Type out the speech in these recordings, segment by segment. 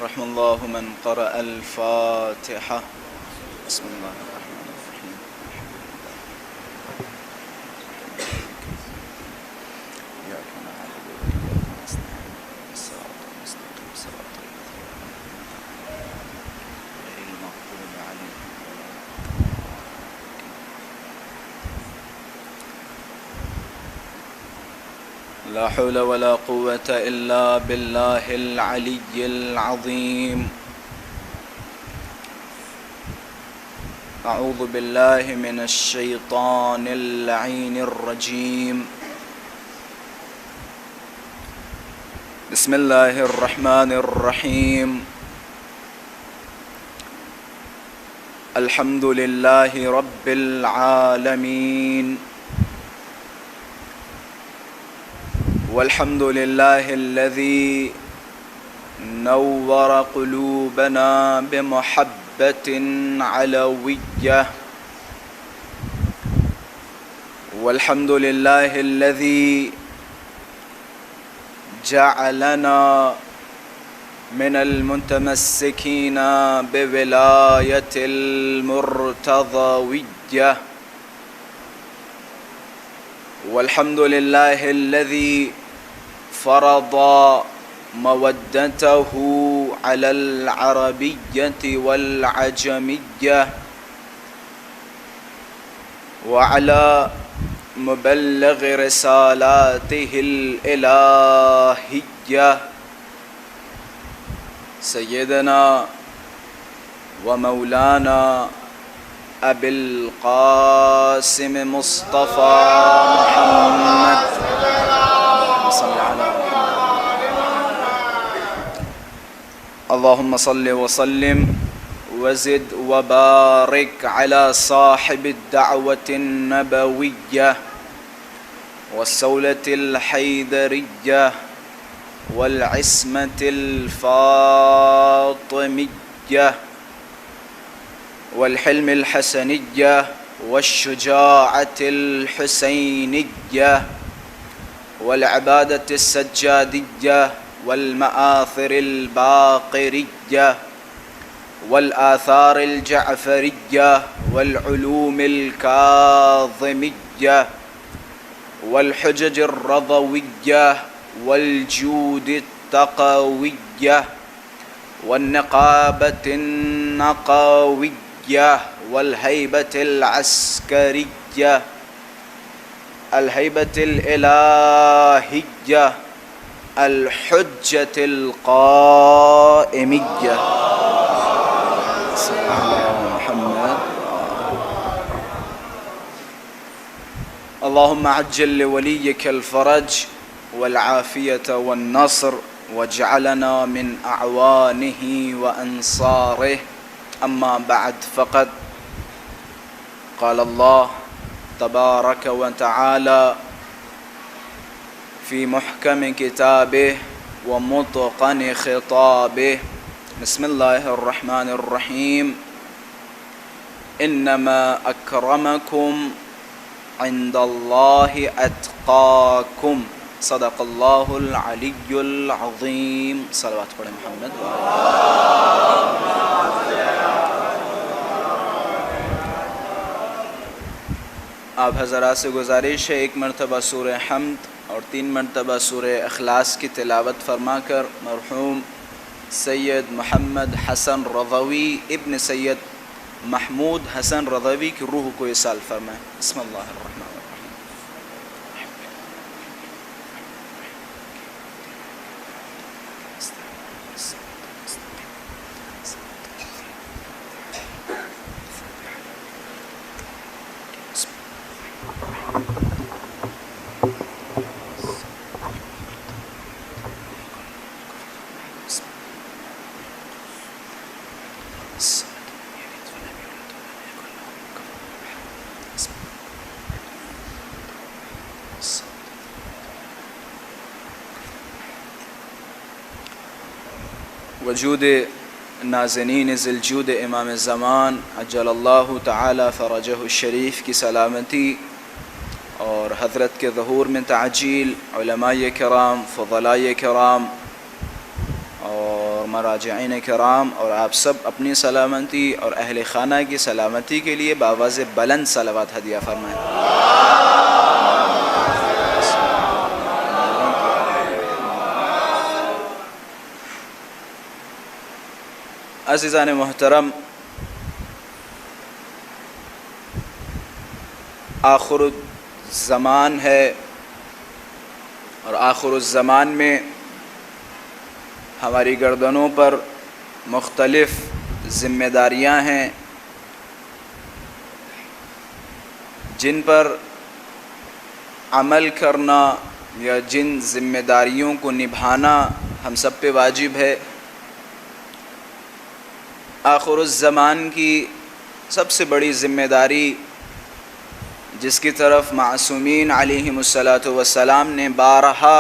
رحم الله من قرأ الفاتحة. بسم الله الرحمن الرحيم. إياك نعبد وإياك نستعين الصراط المستقيم صراط الذين غير المغضوب عليهم لا حول ولا قوة إلا بالله العلي العظيم. أعوذ بالله من الشيطان اللعين الرجيم. بسم الله الرحمن الرحيم. الحمد لله رب العالمين، والحمد لله الذي نور قلوبنا بمحبة علوية، والحمد لله الذي جعلنا من المتمسكين بولاية المرتضوية، والحمد لله الذي فرض مودته على العربية والعجمية وعلى مبلغ رسالاته الإلهية سيدنا ومولانا أبي القاسم مصطفى محمد صل على اللهم صل وسلم وزد وبارك على صاحب الدعوة النبوية والسولة الحيدرية والعصمة الفاطمية والحلم الحسنية والشجاعة الحسينية والعبادة السجادية والمآثر الباقرية والآثار الجعفرية والعلوم الكاظمية والحجج الرضوية والجود التقوية والنقابة النقوية والهيبة العسكرية الهيبة الإلهية الحجة القائمية. محمد. اللهم عجل لوليك الفرج والعافية والنصر واجعلنا من أعوانه وأنصاره. أما بعد، فقد قال الله تبارك وتعالى في محكم كتابه ومتقن خطابه. بسم الله الرحمن الرحيم. إنما أكرمكم عند الله أتقاكم. صدق الله العلي العظيم. صلوات پڑھیں محمد. آپ حضرات سے گزارش ہے ایک مرتبہ سورہ حمد اور 3 مرتبہ سورہ اخلاص کی تلاوت فرما کر مرحوم سید محمد حسن رضوی ابن سید محمود حسن رضوی کی روح کو ایصال فرمائیں. بسم اللہ الرحمن الرحیم. وجود نازنین ذوالجود امام زمان عجل اللہ تعالی فرجہ الشریف کی سلامتی اور حضرت کے ظہور میں تعجیل، علماء کرام، فضلاء کرام اور اور مراجعین کرام اور آپ سب اپنی سلامتی اور اہل خانہ کی سلامتی کے لیے بآواز بلند صلوات ہدیہ فرمائیں۔ عزیزان محترم، آخر الزمان ہے، اور آخر الزمان میں ہماری گردنوں پر مختلف ذمہ داریاں ہیں جن پر عمل کرنا یا جن ذمہ داریوں کو نبھانا ہم سب پہ واجب ہے۔ آخر الزمان کی سب سے بڑی ذمہ داری جس کی طرف معصومین علیہم الصلاۃ والسلام نے بارہا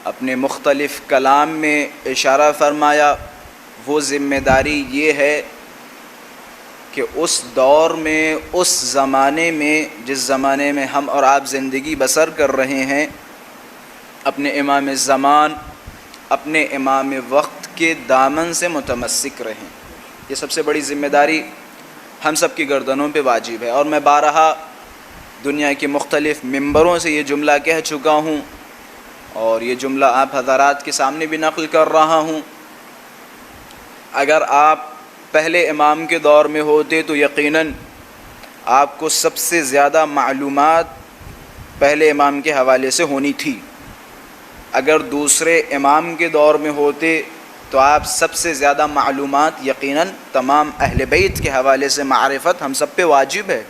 اپنے مختلف کلام میں اشارہ فرمایا، وہ ذمہ داری یہ ہے کہ اس دور میں، اس زمانے میں جس زمانے میں ہم اور آپ زندگی بسر کر رہے ہیں، اپنے امام زمان، اپنے امام وقت کے دامن سے متمسک رہیں۔ یہ سب سے بڑی ذمہ داری ہم سب کی گردنوں پہ واجب ہے، اور میں بارہا دنیا کے مختلف ممبروں سے یہ جملہ کہہ چکا ہوں، اور یہ جملہ آپ حضرات کے سامنے بھی نقل کر رہا ہوں۔ اگر آپ پہلے امام کے دور میں ہوتے تو یقیناً آپ کو سب سے زیادہ معلومات پہلے امام کے حوالے سے ہونی تھی۔ اگر دوسرے امام کے دور میں ہوتے تو آپ سب سے زیادہ معلومات یقیناً تمام اہل بیت کے حوالے سے معرفت ہم سب پہ واجب ہے،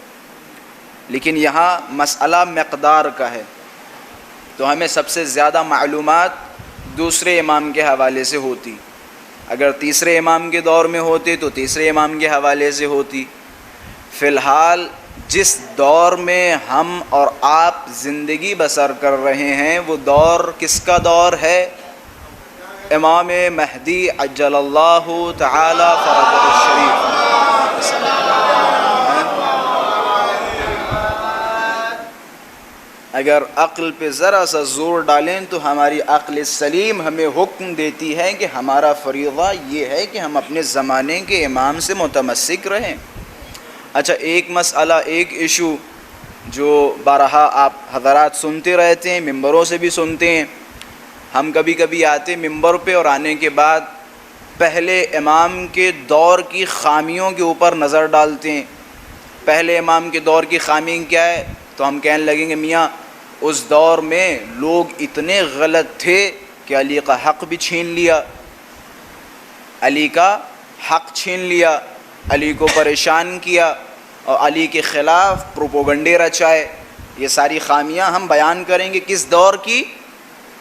لیکن یہاں مسئلہ مقدار کا ہے، تو ہمیں سب سے زیادہ معلومات دوسرے امام کے حوالے سے ہوتی۔ اگر تیسرے امام کے دور میں ہوتے تو تیسرے امام کے حوالے سے ہوتی۔ فی الحال جس دور میں ہم اور آپ زندگی بسر کر رہے ہیں وہ دور کس کا دور ہے؟ امام مہدی عجل اللہ تعالی فرجہ الشریف۔ اگر عقل پہ ذرا سا زور ڈالیں تو ہماری عقل سلیم ہمیں حکم دیتی ہے کہ ہمارا فریضہ یہ ہے کہ ہم اپنے زمانے کے امام سے متمسک رہیں۔ اچھا، ایک مسئلہ، ایک ایشو جو بارہا آپ حضرات سنتے رہتے ہیں، ممبروں سے بھی سنتے ہیں، ہم کبھی کبھی آتے ممبر پہ اور آنے کے بعد پہلے امام کے دور کی خامیوں کے اوپر نظر ڈالتے ہیں۔ پہلے امام کے دور کی خامی کیا ہے؟ تو ہم کہنے لگیں گے میاں اس دور میں لوگ اتنے غلط تھے کہ علی کا حق بھی چھین لیا، علی کا حق چھین لیا، علی کو پریشان کیا اور علی کے خلاف پروپوگنڈے رچائے۔ یہ ساری خامیاں ہم بیان کریں گے کس دور کی؟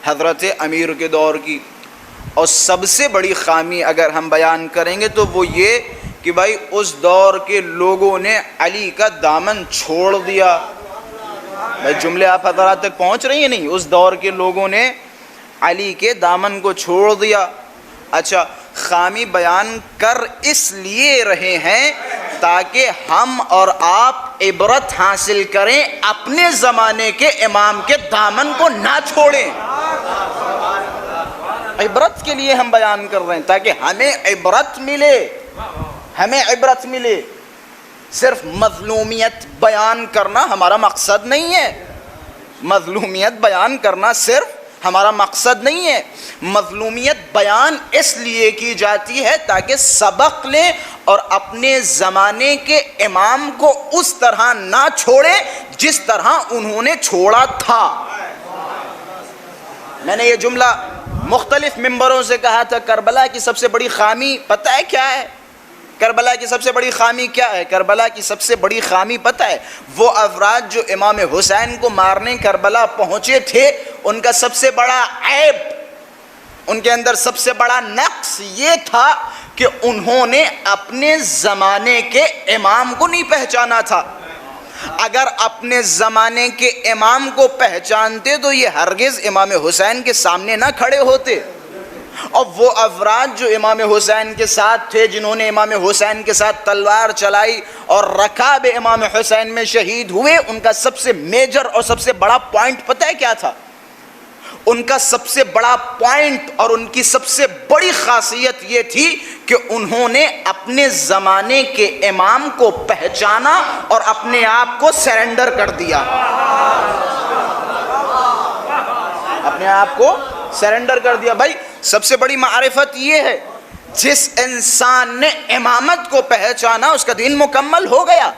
حضرت امیر کے دور کی۔ اور سب سے بڑی خامی اگر ہم بیان کریں گے تو وہ یہ کہ بھائی اس دور کے لوگوں نے علی کا دامن چھوڑ دیا۔ بھائی جملے آپ حضرات تک پہنچ رہی ہیں نہیں؟ اس دور کے لوگوں نے علی کے دامن کو چھوڑ دیا۔ اچھا، خامی بیان کر اس لیے رہے ہیں تاکہ ہم اور آپ عبرت حاصل کریں، اپنے زمانے کے امام کے دامن کو نہ چھوڑیں۔ عبرت کے لیے ہم بیان کر رہے ہیں تاکہ ہمیں عبرت ملے، ہمیں عبرت ملے۔ صرف مظلومیت بیان کرنا ہمارا مقصد نہیں ہے، مظلومیت بیان کرنا صرف ہمارا مقصد نہیں ہے۔ مظلومیت بیان اس لیے کی جاتی ہے تاکہ سبق لیں اور اپنے زمانے کے امام کو اس طرح نہ چھوڑیں جس طرح انہوں نے چھوڑا تھا۔ میں نے یہ جملہ مختلف ممبروں سے کہا تھا، کربلا کی سب سے بڑی خامی پتہ ہے کیا ہے؟ کربلا کی سب سے بڑی خامی کیا ہے؟ کربلا کی سب سے بڑی خامی پتہ ہے؟ وہ افراد جو امام حسین کو مارنے کربلا پہنچے تھے، ان کا سب سے بڑا عیب، ان کے اندر سب سے بڑا نقص یہ تھا کہ انہوں نے اپنے زمانے کے امام کو نہیں پہچانا تھا۔ اگر اپنے زمانے کے امام کو پہچانتے تو یہ ہرگز امام حسین کے سامنے نہ کھڑے ہوتے۔ اور وہ افراد جو امام حسین کے ساتھ تھے، جنہوں نے امام حسین کے ساتھ تلوار چلائی اور رکاب امام حسین میں شہید ہوئے، ان کا سب سے میجر اور سب سے بڑا پوائنٹ پتہ ہے کیا تھا؟ ان کا سب سے بڑا پوائنٹ اور ان کی سب سے بڑی خاصیت یہ تھی کہ انہوں نے اپنے زمانے کے امام کو پہچانا اور اپنے آپ کو سرنڈر کر دیا. اپنے آپ کو سرنڈر کر دیا. بھائی سب سے بڑی معرفت یہ ہے، جس انسان نے امامت کو پہچانا اس کا دین مکمل ہو گیا.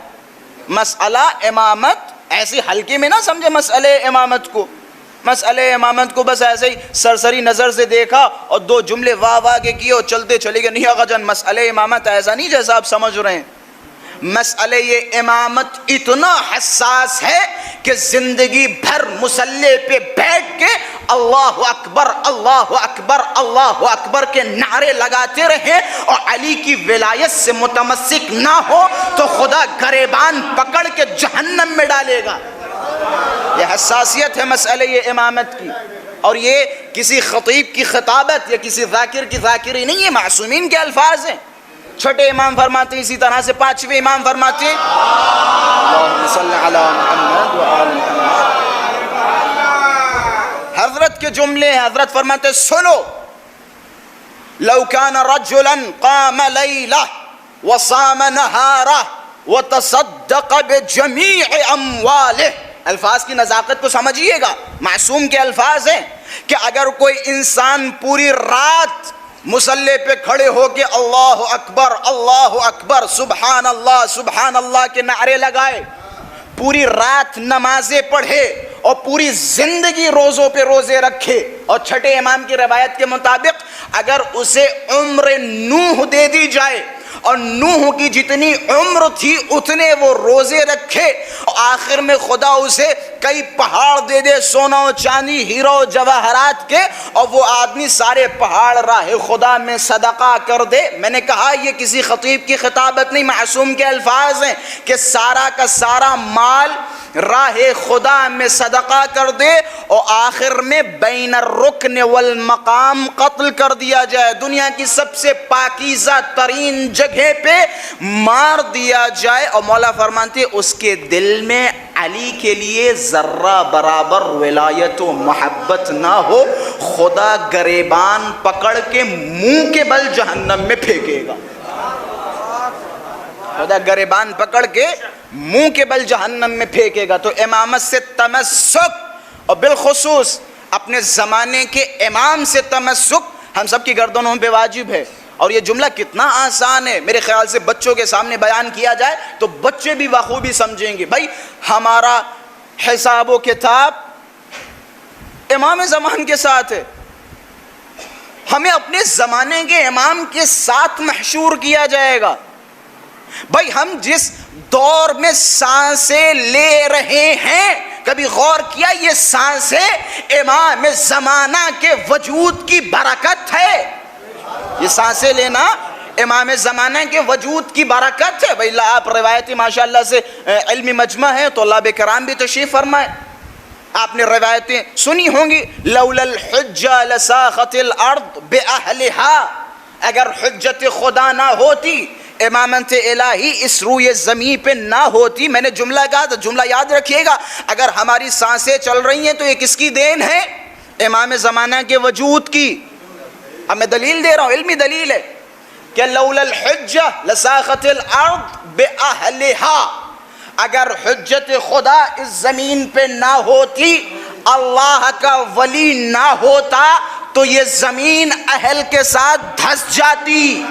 مسئلہ امامت ایسی ہلکے میں نہ سمجھے. مسئلہ امامت کو بس ایسے ہی سرسری نظر سے دیکھا اور دو جملے واہ واہ کے کیے اور چلتے چلے گئے. نہیں آقا جان، مسئلہ امامت ایسا نہیں جیسا آپ سمجھ رہے ہیں. مسئلہ یہ امامت اتنا حساس ہے کہ زندگی بھر مصلی پہ بیٹھ کے اللہ اکبر اللہ اکبر اللہ اکبر کے نعرے لگاتے رہیں اور علی کی ولایت سے متمسک نہ ہو تو خدا گریبان پکڑ کے جہنم میں ڈالے گا. یہ حساسیت ہے مسئلہ یہ امامت کی. اور یہ کسی خطیب کی خطابت یا کسی ذاکر کی ذاکری نہیں، یہ معصومین کے الفاظ ہیں. چھٹے امام فرماتے ہیں، اسی طرح سے پانچویں امام فرماتے ہیں اللہم صلی علی محمد و آل محمد. حضرت کے جملے ہیں. حضرت فرماتے ہیں سنو، لو کان رجلا قام لیلہ وصام نہارہ وتصدق بجمیع اموالہ. الفاظ کی نزاکت کو سمجھیے گا. معصوم کے الفاظ ہیں کہ اگر کوئی انسان پوری رات مصلی پہ کھڑے ہو کے اللہ اکبر سبحان اللہ کے نعرے لگائے، پوری رات نمازیں پڑھے اور پوری زندگی روزوں پہ روزے رکھے، اور چھٹے امام کی روایت کے مطابق اگر اسے عمر نوح دے دی جائے اور نوح کی جتنی عمر تھی اتنے وہ روزے رکھے، اور آخر میں خدا اسے کئی پہاڑ دے دے سونا و چاندی ہیرو و جواہرات کے، اور وہ آدمی سارے پہاڑ راہ خدا میں صدقہ کر دے. میں نے کہا یہ کسی خطیب کی خطابت نہیں، معصوم کے الفاظ ہیں کہ سارا کا سارا مال راہ خدا میں صدقہ کر دے اور آخر میں بین الرکن والمقام قتل کر دیا جائے، دنیا کی سب سے پاکیزہ ترین جگہ پہ مار دیا جائے، اور مولا فرماتے اس کے دل میں علی کے لیے ذرہ برابر ولایت و محبت نہ ہو، خدا گریبان پکڑ کے منہ کے بل جہنم میں پھینکے گا. خدا گریبان پکڑ کے منہ کے بل جہنم میں پھینکے گا. تو امامت سے تمسک اور بالخصوص اپنے زمانے کے امام سے تمسک ہم سب کی گردنوں پہ واجب ہے. اور یہ جملہ کتنا آسان ہے، میرے خیال سے بچوں کے سامنے بیان کیا جائے تو بچے بھی بخوبی سمجھیں گے. بھائی ہمارا حساب و کتاب امام زمان کے ساتھ ہے، ہمیں اپنے زمانے کے امام کے ساتھ محشور کیا جائے گا. بھائی ہم جس دور میں سانسیں لے رہے ہیں، کبھی غور کیا یہ سانسیں امام زمانہ کے وجود کی برکت ہے. یہ سانسیں لینا امام زمانہ کے وجود کی برکت ہے. بھائی آپ روایتی ماشاءاللہ سے علمی مجمع ہے، طلاب کرام بھی تشریف فرمائے. آپ نے روایتیں سنی ہوں گی، لولا الحجہ لساخت الارض باہلہا، اگر حجت خدا نہ ہوتی، امامت الہی اس روئے زمین پہ نہ ہوتی. میں نے جملہ کہا تو جملہ یاد رکھیے گا، اگر ہماری سانسیں چل رہی ہیں تو یہ کس کی دین ہے؟ امام زمانہ کے وجود کی. اب میں دلیل دے رہا ہوں، علمی دلیل ہے کہ لولا الحجہ لساخت الارض باہلہا، اگر حجت خدا اس زمین پہ نہ ہوتی، اللہ کا ولی نہ ہوتا تو یہ زمین اہل کے ساتھ دھس جاتی.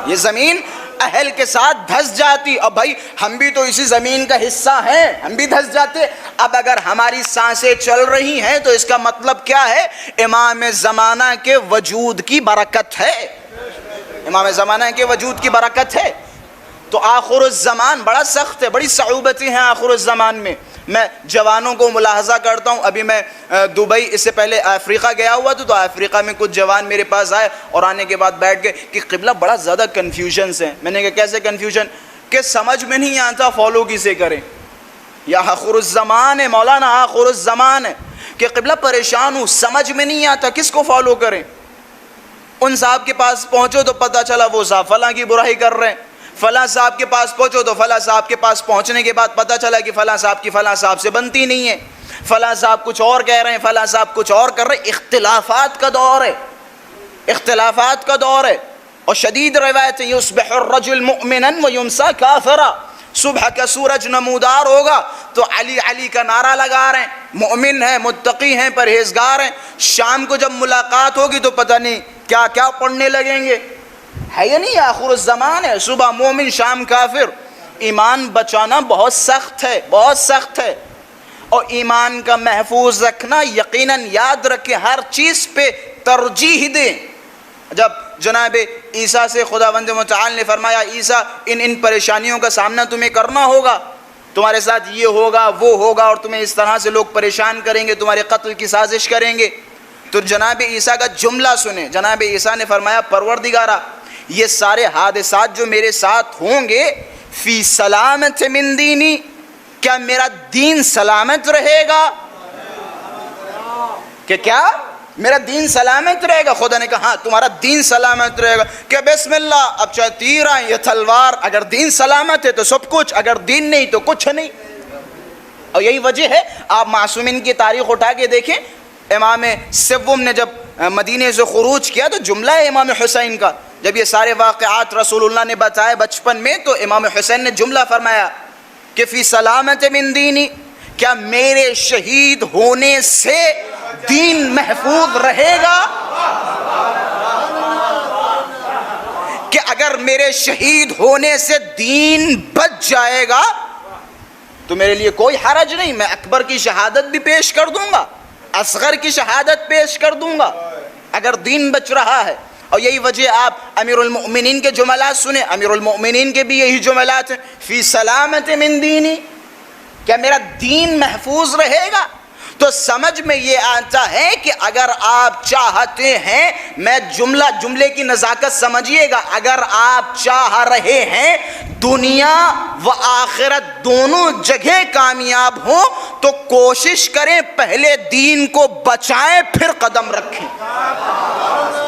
یہ زمین اہل کے ساتھ دھس جاتی. اب بھائی ہم بھی تو اسی زمین کا حصہ ہیں، ہم بھی دھس جاتے. اب اگر ہماری سانسیں چل رہی ہیں تو اس کا مطلب کیا ہے؟ امام زمانہ کے وجود کی برکت ہے. امام زمانہ کے وجود کی برکت ہے. تو آخر الزمان بڑا سخت ہے، بڑی صعوبتیں ہیں آخر الزمان میں. میں جوانوں کو ملاحظہ کرتا ہوں. ابھی میں دبئی، اس سے پہلے افریقہ گیا ہوا تھا، تو افریقہ میں کچھ جوان میرے پاس آئے اور آنے کے بعد بیٹھ گئے کہ قبلہ بڑا زیادہ کنفیوژنس ہیں. میں نے کہا کیسے کنفیوژن؟ کہ سمجھ میں نہیں آتا فالو کسے کریں. یا آخر الزمان ہے مولانا، آخر الزمان ہے کہ قبلہ پریشان ہوں، سمجھ میں نہیں آتا کس کو فالو کریں. ان صاحب کے پاس پہنچو تو پتہ چلا وہ صاحب فلاں کی برائی کر رہے ہیں، فلاں صاحب کے پاس پہنچو تو فلاں صاحب کے پاس پہنچنے کے بعد پتہ چلا کہ فلاں صاحب کی فلاں صاحب سے بنتی نہیں ہے، فلاں صاحب کچھ اور کہہ رہے ہیں، فلاں صاحب کچھ اور کر رہے ہیں. اختلافات کا دور ہے، اختلافات کا دور ہے. اور شدید روایت ہے یصبح الرجل مؤمنا ویمسی کافرا، صبح کا سورج نمودار ہوگا تو علی علی کا نعرہ لگا رہے ہیں، مؤمن ہیں، متقی ہیں، پرہیزگار ہیں. شام کو جب ملاقات ہوگی تو پتہ نہیں کیا کیا پڑھنے لگیں گے. ہے یا نہیں؟ آخر الزمان ہے، صبح مومن شام کافر. ایمان بچانا بہت سخت ہے، بہت سخت ہے. اور ایمان کا محفوظ رکھنا یقیناً یاد رکھیں، ہر چیز پہ ترجیح دیں. جب جناب عیسیٰ سے خداوند متعال نے فرمایا عیسیٰ ان پریشانیوں کا سامنا تمہیں کرنا ہوگا، تمہارے ساتھ یہ ہوگا وہ ہوگا اور تمہیں اس طرح سے لوگ پریشان کریں گے، تمہارے قتل کی سازش کریں گے، تو جناب عیسیٰ کا جملہ سنیں. جناب عیسیٰ نے فرمایا پروردگارا یہ سارے حادثات جو میرے ساتھ ہوں گے فی سلامت من دینی، کیا میرا دین سلامت رہے گا؟ کہ کیا میرا دین سلامت رہے گا؟ خدا نے کہا ہاں تمہارا دین سلامت رہے گا. کہ بسم اللہ، اب چاہے تیر آئیں یا تلوار، اگر دین سلامت ہے تو سب کچھ، اگر دین نہیں تو کچھ نہیں. اور یہی وجہ ہے آپ معصومین کی تاریخ اٹھا کے دیکھیں، امام سوم نے جب مدینے سے خروج کیا تو جملہ ہے امام حسین کا، جب یہ سارے واقعات رسول اللہ نے بتائے بچپن میں تو امام حسین نے جملہ فرمایا کہ فی سلامت من دینی، کیا میرے شہید ہونے سے دین محفوظ رہے گا؟ کہ اگر میرے شہید ہونے سے دین بچ جائے گا تو میرے لیے کوئی حرج نہیں، میں اکبر کی شہادت بھی پیش کر دوں گا، اصغر کی شہادت پیش کر دوں گا اگر دین بچ رہا ہے. اور یہی وجہ آپ امیر المؤمنین کے جملات سنیں، امیر المؤمنین کے بھی یہی جملات ہیں، فی سلامت من دینی، کیا میرا دین محفوظ رہے گا؟ تو سمجھ میں یہ آتا ہے کہ اگر آپ چاہتے ہیں، میں جملے کی نزاکت سمجھیے گا، اگر آپ چاہ رہے ہیں دنیا و آخرت دونوں جگہ کامیاب ہوں تو کوشش کریں پہلے دین کو بچائیں پھر قدم رکھیں،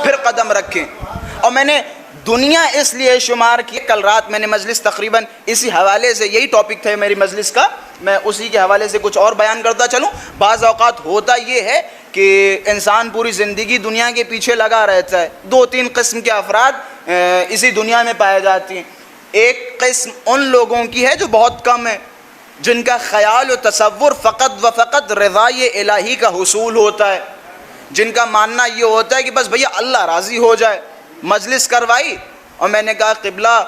پھر قدم رکھیں. اور میں نے دنیا اس لیے شمار کی، کل رات میں نے مجلس تقریباً اسی حوالے سے، یہی ٹاپک تھا میری مجلس کا، میں اسی کے حوالے سے کچھ اور بیان کرتا چلوں. بعض اوقات ہوتا یہ ہے کہ انسان پوری زندگی دنیا کے پیچھے لگا رہتا ہے. 2-3 قسم کے افراد اسی دنیا میں پائے جاتی ہیں. ایک قسم ان لوگوں کی ہے جو بہت کم ہے، جن کا خیال و تصور فقط و فقط رضائے الہی کا حصول ہوتا ہے، جن کا ماننا یہ ہوتا ہے کہ بس بھیا اللہ راضی ہو جائے. مجلس کروائی اور میں نے کہا قبلہ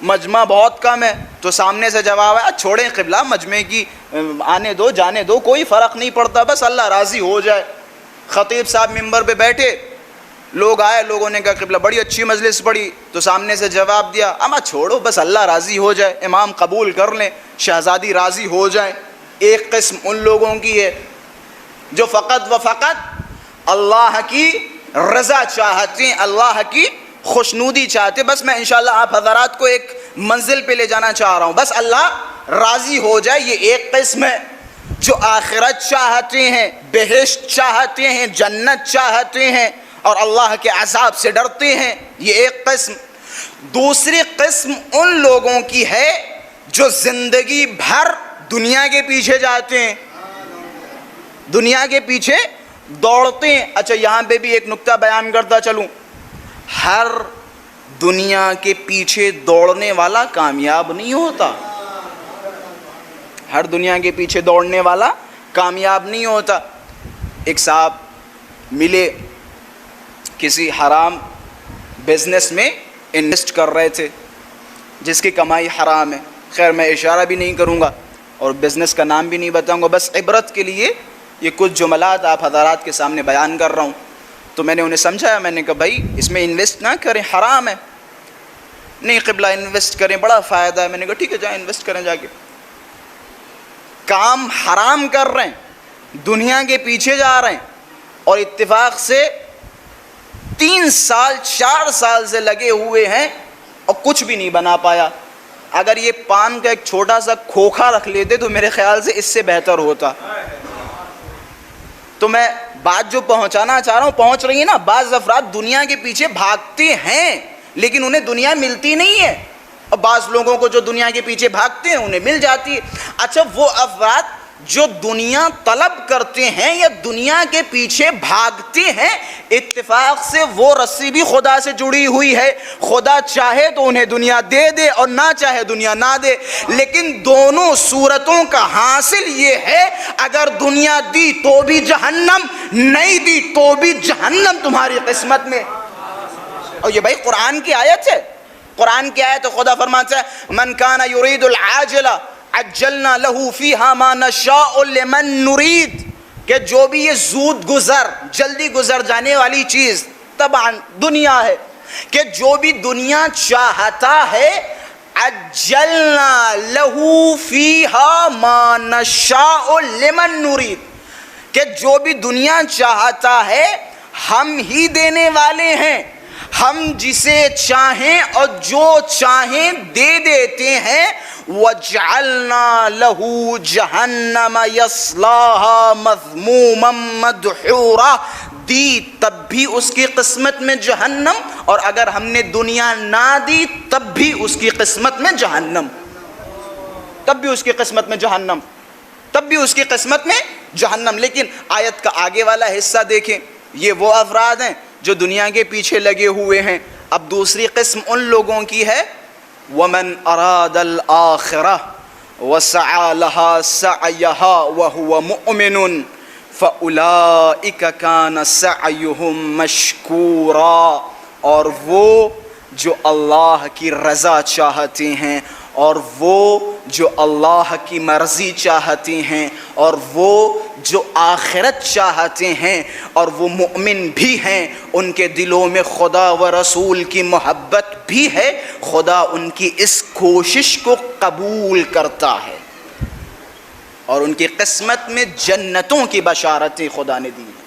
مجمع بہت کم ہے، تو سامنے سے جواب آیا چھوڑیں قبلہ، مجمع کی آنے دو جانے دو، کوئی فرق نہیں پڑتا، بس اللہ راضی ہو جائے. خطیب صاحب منبر پہ بیٹھے، لوگ آئے، لوگوں نے کہا قبلہ بڑی اچھی مجلس پڑھی، تو سامنے سے جواب دیا اما چھوڑو بس اللہ راضی ہو جائے، امام قبول کر لیں، شہزادی راضی ہو جائیں. ایک قسم ان لوگوں کی ہے جو فقط و فقط اللہ کی رضا چاہتے ہیں، اللہ کی خوشنودی چاہتے. بس میں انشاءاللہ آپ حضرات کو ایک منزل پہ لے جانا چاہ رہا ہوں، بس اللہ راضی ہو جائے. یہ ایک قسم ہے. جو آخرت چاہتے ہیں، بہشت چاہتے ہیں، جنت چاہتے ہیں اور اللہ کے عذاب سے ڈرتے ہیں، یہ ایک قسم. دوسری قسم ان لوگوں کی ہے جو زندگی بھر دنیا کے پیچھے جاتے ہیں، دنیا کے پیچھے دوڑتے ہیں. اچھا یہاں پہ بھی ایک نکتہ بیان کرتا چلوں، ہر دنیا کے پیچھے دوڑنے والا کامیاب نہیں ہوتا، ہر دنیا کے پیچھے دوڑنے والا کامیاب نہیں ہوتا. ایک صاحب ملے، کسی حرام بزنس میں انویسٹ کر رہے تھے جس کی کمائی حرام ہے. خیر میں اشارہ بھی نہیں کروں گا اور بزنس کا نام بھی نہیں بتاؤں گا، بس عبرت کے لیے یہ کچھ جملات آپ حضرات کے سامنے بیان کر رہا ہوں. تو میں نے انہیں سمجھایا، میں نے کہا بھائی اس میں انویسٹ نہ کریں، حرام ہے. نہیں قبلہ انویسٹ کریں، بڑا فائدہ ہے. میں نے کہا ٹھیک ہے جائیں انویسٹ کریں جا کے. کام حرام کر رہے ہیں، دنیا کے پیچھے جا رہے ہیں اور اتفاق سے 3 سال 4 سال سے لگے ہوئے ہیں اور کچھ بھی نہیں بنا پایا. اگر یہ پان کا ایک چھوٹا سا کھوکھا رکھ لیتے تو میرے خیال سے اس سے بہتر ہوتا. تو میں بات جو پہنچانا چاہ رہا ہوں پہنچ رہی ہے نا. بعض افراد دنیا کے پیچھے بھاگتے ہیں لیکن انہیں دنیا ملتی نہیں ہے، اور بعض لوگوں کو جو دنیا کے پیچھے بھاگتے ہیں انہیں مل جاتی ہے. اچھا وہ افراد جو دنیا طلب کرتے ہیں یا دنیا کے پیچھے بھاگتے ہیں، اتفاق سے وہ رسی بھی خدا سے جڑی ہوئی ہے. خدا چاہے تو انہیں دنیا دے دے اور نہ چاہے دنیا نہ دے، لیکن دونوں صورتوں کا حاصل یہ ہے اگر دنیا دی تو بھی جہنم، نہیں دی تو بھی جہنم تمہاری قسمت میں. اور یہ بھائی قرآن کی آیت ہے، قرآن کی آیت. خدا فرماتا ہے من کان یرید العاجلہ عجلنا لہو فیہا ما نشاء لمن نرید، کہ جو بھی یہ زود گزر، جلدی گزر جانے والی چیز طبعا دنیا ہے، کہ جو بھی دنیا چاہتا ہے عجلنا لہو فیہا ما نشاء لمن نرید، کہ جو بھی دنیا چاہتا ہے ہم ہی دینے والے ہیں، ہم جسے چاہیں اور جو چاہیں دے دیتے ہیں. وَجْعَلْنَا لَهُ جَهَنَّمَ يَصْلَاهَا مَذْمُومًا مَدْحُورًا، دی تب بھی اس کی قسمت میں جہنم، اور اگر ہم نے دنیا نہ دی تب بھی اس کی قسمت میں جہنم، تب بھی اس کی قسمت میں جہنم، تب بھی اس کی قسمت میں جہنم. لیکن آیت کا آگے والا حصہ دیکھیں، یہ وہ افراد ہیں جو دنیا کے پیچھے لگے ہوئے ہیں. اب دوسری قسم ان لوگوں کی ہے وَمَنْ أَرَادَ الْآخِرَةَ وَسَعَى لَهَا سَعْيَهَا وَهُوَ مُؤْمِنٌ فَأُولَئِكَ كَانَ سَعْيُهُمْ مَشْكُورًا. اور وہ جو اللہ کی رضا چاہتے ہیں، اور وہ جو اللہ کی مرضی چاہتے ہیں، اور وہ جو آخرت چاہتے ہیں، اور وہ مؤمن بھی ہیں، ان کے دلوں میں خدا و رسول کی محبت بھی ہے، خدا ان کی اس کوشش کو قبول کرتا ہے اور ان کی قسمت میں جنتوں کی بشارتیں خدا نے دی ہیں.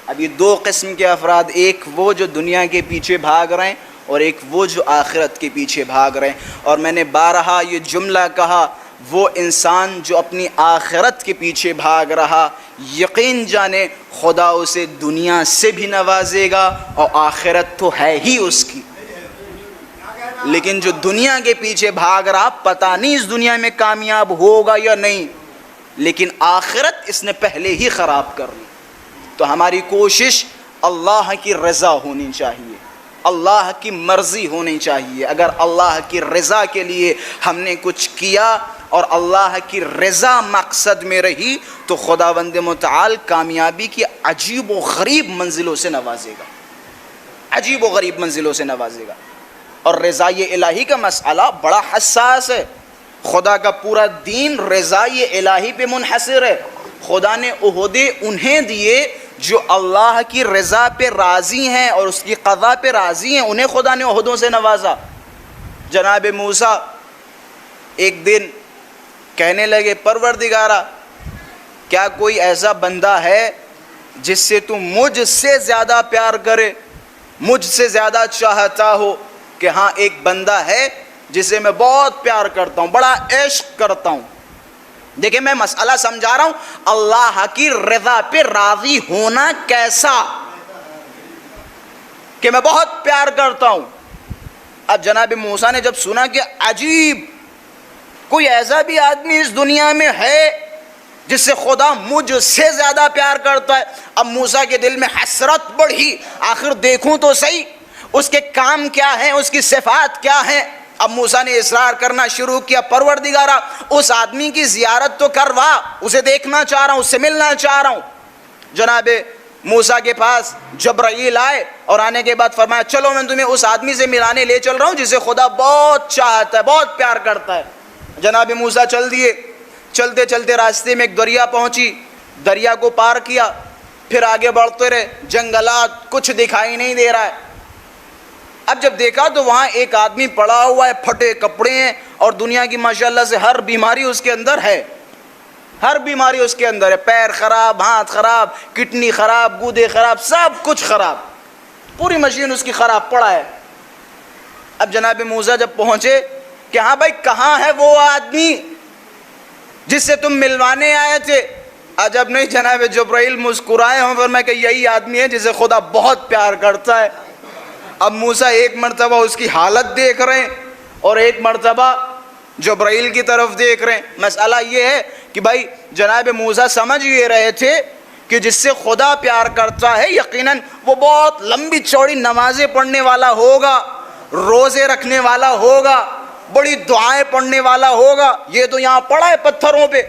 اب یہ دو قسم کے افراد، ایک وہ جو دنیا کے پیچھے بھاگ رہے ہیں اور ایک وہ جو آخرت کے پیچھے بھاگ رہے ہیں. اور میں نے بارہا یہ جملہ کہا، وہ انسان جو اپنی آخرت کے پیچھے بھاگ رہا، یقین جانے خدا اسے دنیا سے بھی نوازے گا اور آخرت تو ہے ہی اس کی. لیکن جو دنیا کے پیچھے بھاگ رہا، پتہ نہیں اس دنیا میں کامیاب ہوگا یا نہیں، لیکن آخرت اس نے پہلے ہی خراب کر لی. تو ہماری کوشش اللہ کی رضا ہونی چاہیے، اللہ کی مرضی ہونی چاہیے. اگر اللہ کی رضا کے لیے ہم نے کچھ کیا اور اللہ کی رضا مقصد میں رہی تو خداوند متعال کامیابی کی عجیب و غریب منزلوں سے نوازے گا، عجیب و غریب منزلوں سے نوازے گا. اور رضائے الہی کا مسئلہ بڑا حساس ہے. خدا کا پورا دین رضائے الہی پہ منحصر ہے. خدا نے عہدے انہیں دیے جو اللہ کی رضا پہ راضی ہیں اور اس کی قضا پہ راضی ہیں، انہیں خدا نے عہدوں سے نوازا. جناب موسیٰ ایک دن کہنے لگے پروردگارا کیا کوئی ایسا بندہ ہے جس سے تو مجھ سے زیادہ پیار کرے، مجھ سے زیادہ چاہتا ہو؟ کہ ہاں ایک بندہ ہے جسے میں بہت پیار کرتا ہوں، بڑا عشق کرتا ہوں. دیکھیں میں مسئلہ سمجھا رہا ہوں، اللہ کی رضا پہ راضی ہونا کیسا، کہ میں بہت پیار کرتا ہوں. اب جناب موسیٰ نے جب سنا کہ عجیب کوئی ایسا بھی آدمی اس دنیا میں ہے جس سے خدا مجھ سے زیادہ پیار کرتا ہے، اب موسیٰ کے دل میں حسرت بڑھی، آخر دیکھوں تو صحیح اس کے کام کیا ہیں، اس کی صفات کیا ہیں. اب موسیٰ نے اصرار کرنا شروع کیا، پروردگارا اس آدمی کی زیارت تو کروا، اسے دیکھنا چاہ رہا ہوں، اس سے ملنا چاہ رہا ہوں. جناب موسیٰ کے پاس جبرائیل آئے اور آنے کے بعد فرمایا چلو میں تمہیں اس آدمی سے ملانے لے چل رہا ہوں جسے خدا بہت چاہتا ہے، بہت پیار کرتا ہے. جناب موسیٰ چل دیے. چلتے چلتے راستے میں ایک دریا پہنچی، دریا کو پار کیا، پھر آگے بڑھتے رہے. جنگلات، کچھ دکھائی نہیں دے رہا ہے. اب جب دیکھا تو وہاں ایک آدمی پڑا ہوا ہے، پھٹے کپڑے ہیں اور دنیا کی ماشاءاللہ سے ہر بیماری اس کے اندر ہے، ہر بیماری اس کے اندر ہے. پیر خراب، ہاتھ خراب، کڈنی خراب، گودے خراب، سب کچھ خراب، پوری مشین اس کی خراب پڑا ہے. اب جناب موسیٰ جب پہنچے کہ ہاں بھائی کہاں ہے وہ آدمی جس سے تم ملوانے آئے تھے؟ عجب نہیں، جناب جبرائیل مسکرائے ہوں فرمایا کہ یہی آدمی ہے جسے خدا بہت پیار کرتا ہے. اب موسیٰ ایک مرتبہ اس کی حالت دیکھ رہے ہیں اور ایک مرتبہ جبرائیل کی طرف دیکھ رہے ہیں. مسئلہ یہ ہے کہ بھائی جناب موسیٰ سمجھ یہ رہے تھے کہ جس سے خدا پیار کرتا ہے یقیناً وہ بہت لمبی چوڑی نمازیں پڑھنے والا ہوگا، روزے رکھنے والا ہوگا، بڑی دعائیں پڑھنے والا ہوگا. یہ تو یہاں پڑا ہے پتھروں پہ.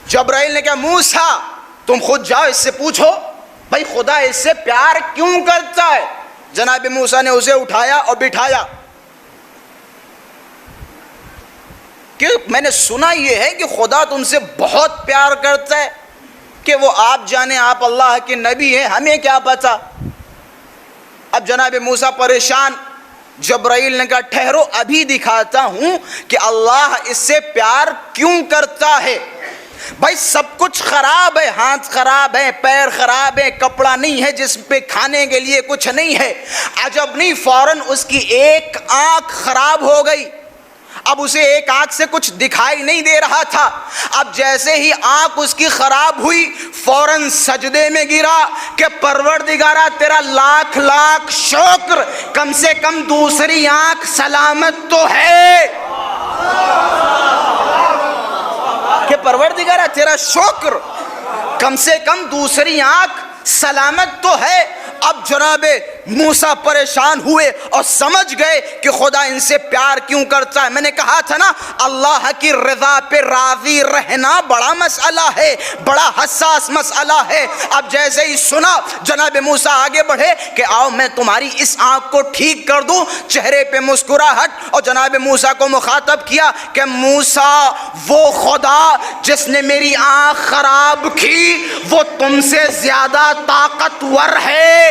جبرائیل نے کہا موسیٰ تم خود جاؤ اس سے پوچھو بھائی خدا اس سے پیار کیوں کرتا ہے. جناب موسیٰ نے اسے اٹھایا اور بٹھایا کہ میں نے سنا یہ ہے کہ خدا تم سے بہت پیار کرتا ہے کہ وہ آپ جانے، آپ اللہ کے نبی ہیں، ہمیں کیا پتا. اب جناب موسیٰ پریشان. جبرائیل نے کہا ٹھہرو ابھی دکھاتا ہوں کہ اللہ اس سے پیار کیوں کرتا ہے. بھائی سب کچھ خراب ہے، ہاتھ خراب ہے، پیر خراب ہے، کپڑا نہیں ہے، جس پہ کھانے کے لیے کچھ نہیں ہے. عجب نہیں، فوراً اس کی ایک آنکھ خراب ہو گئی. اب اسے ایک آنکھ سے کچھ دکھائی نہیں دے رہا تھا. اب جیسے ہی آنکھ اس کی خراب ہوئی فوراً سجدے میں گرا کہ پروردگارا تیرا لاکھ لاکھ شکر، کم سے کم دوسری آنکھ سلامت تو ہے. کہ پروردگارا تیرا شکر، کم سے کم دوسری آنکھ سلامت تو ہے. اب جناب موسیٰ پریشان ہوئے اور سمجھ گئے کہ خدا ان سے پیار کیوں کرتا ہے. میں نے کہا تھا نا اللہ کی رضا پہ راضی رہنا بڑا مسئلہ ہے، بڑا حساس مسئلہ ہے. اب جیسے ہی سنا جناب موسیٰ آگے بڑھے کہ آؤ میں تمہاری اس آنکھ کو ٹھیک کر دوں. چہرے پہ مسکراہٹ اور جناب موسیٰ کو مخاطب کیا کہ موسیٰ وہ خدا جس نے میری آنکھ خراب کی وہ تم سے زیادہ طاقتور ہے.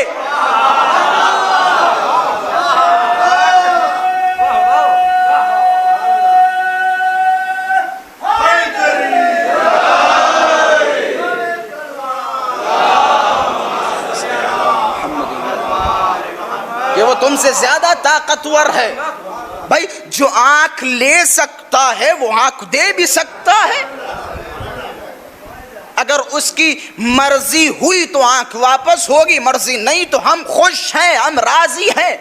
کہ وہ تم سے زیادہ طاقتور ہے. بھائی جو آنکھ لے سکتا ہے وہ آنکھ دے بھی سکتا ہے. اگر اس کی مرضی ہوئی تو آنکھ واپس ہوگی، مرضی نہیں تو ہم خوش ہیں، ہم راضی ہیں.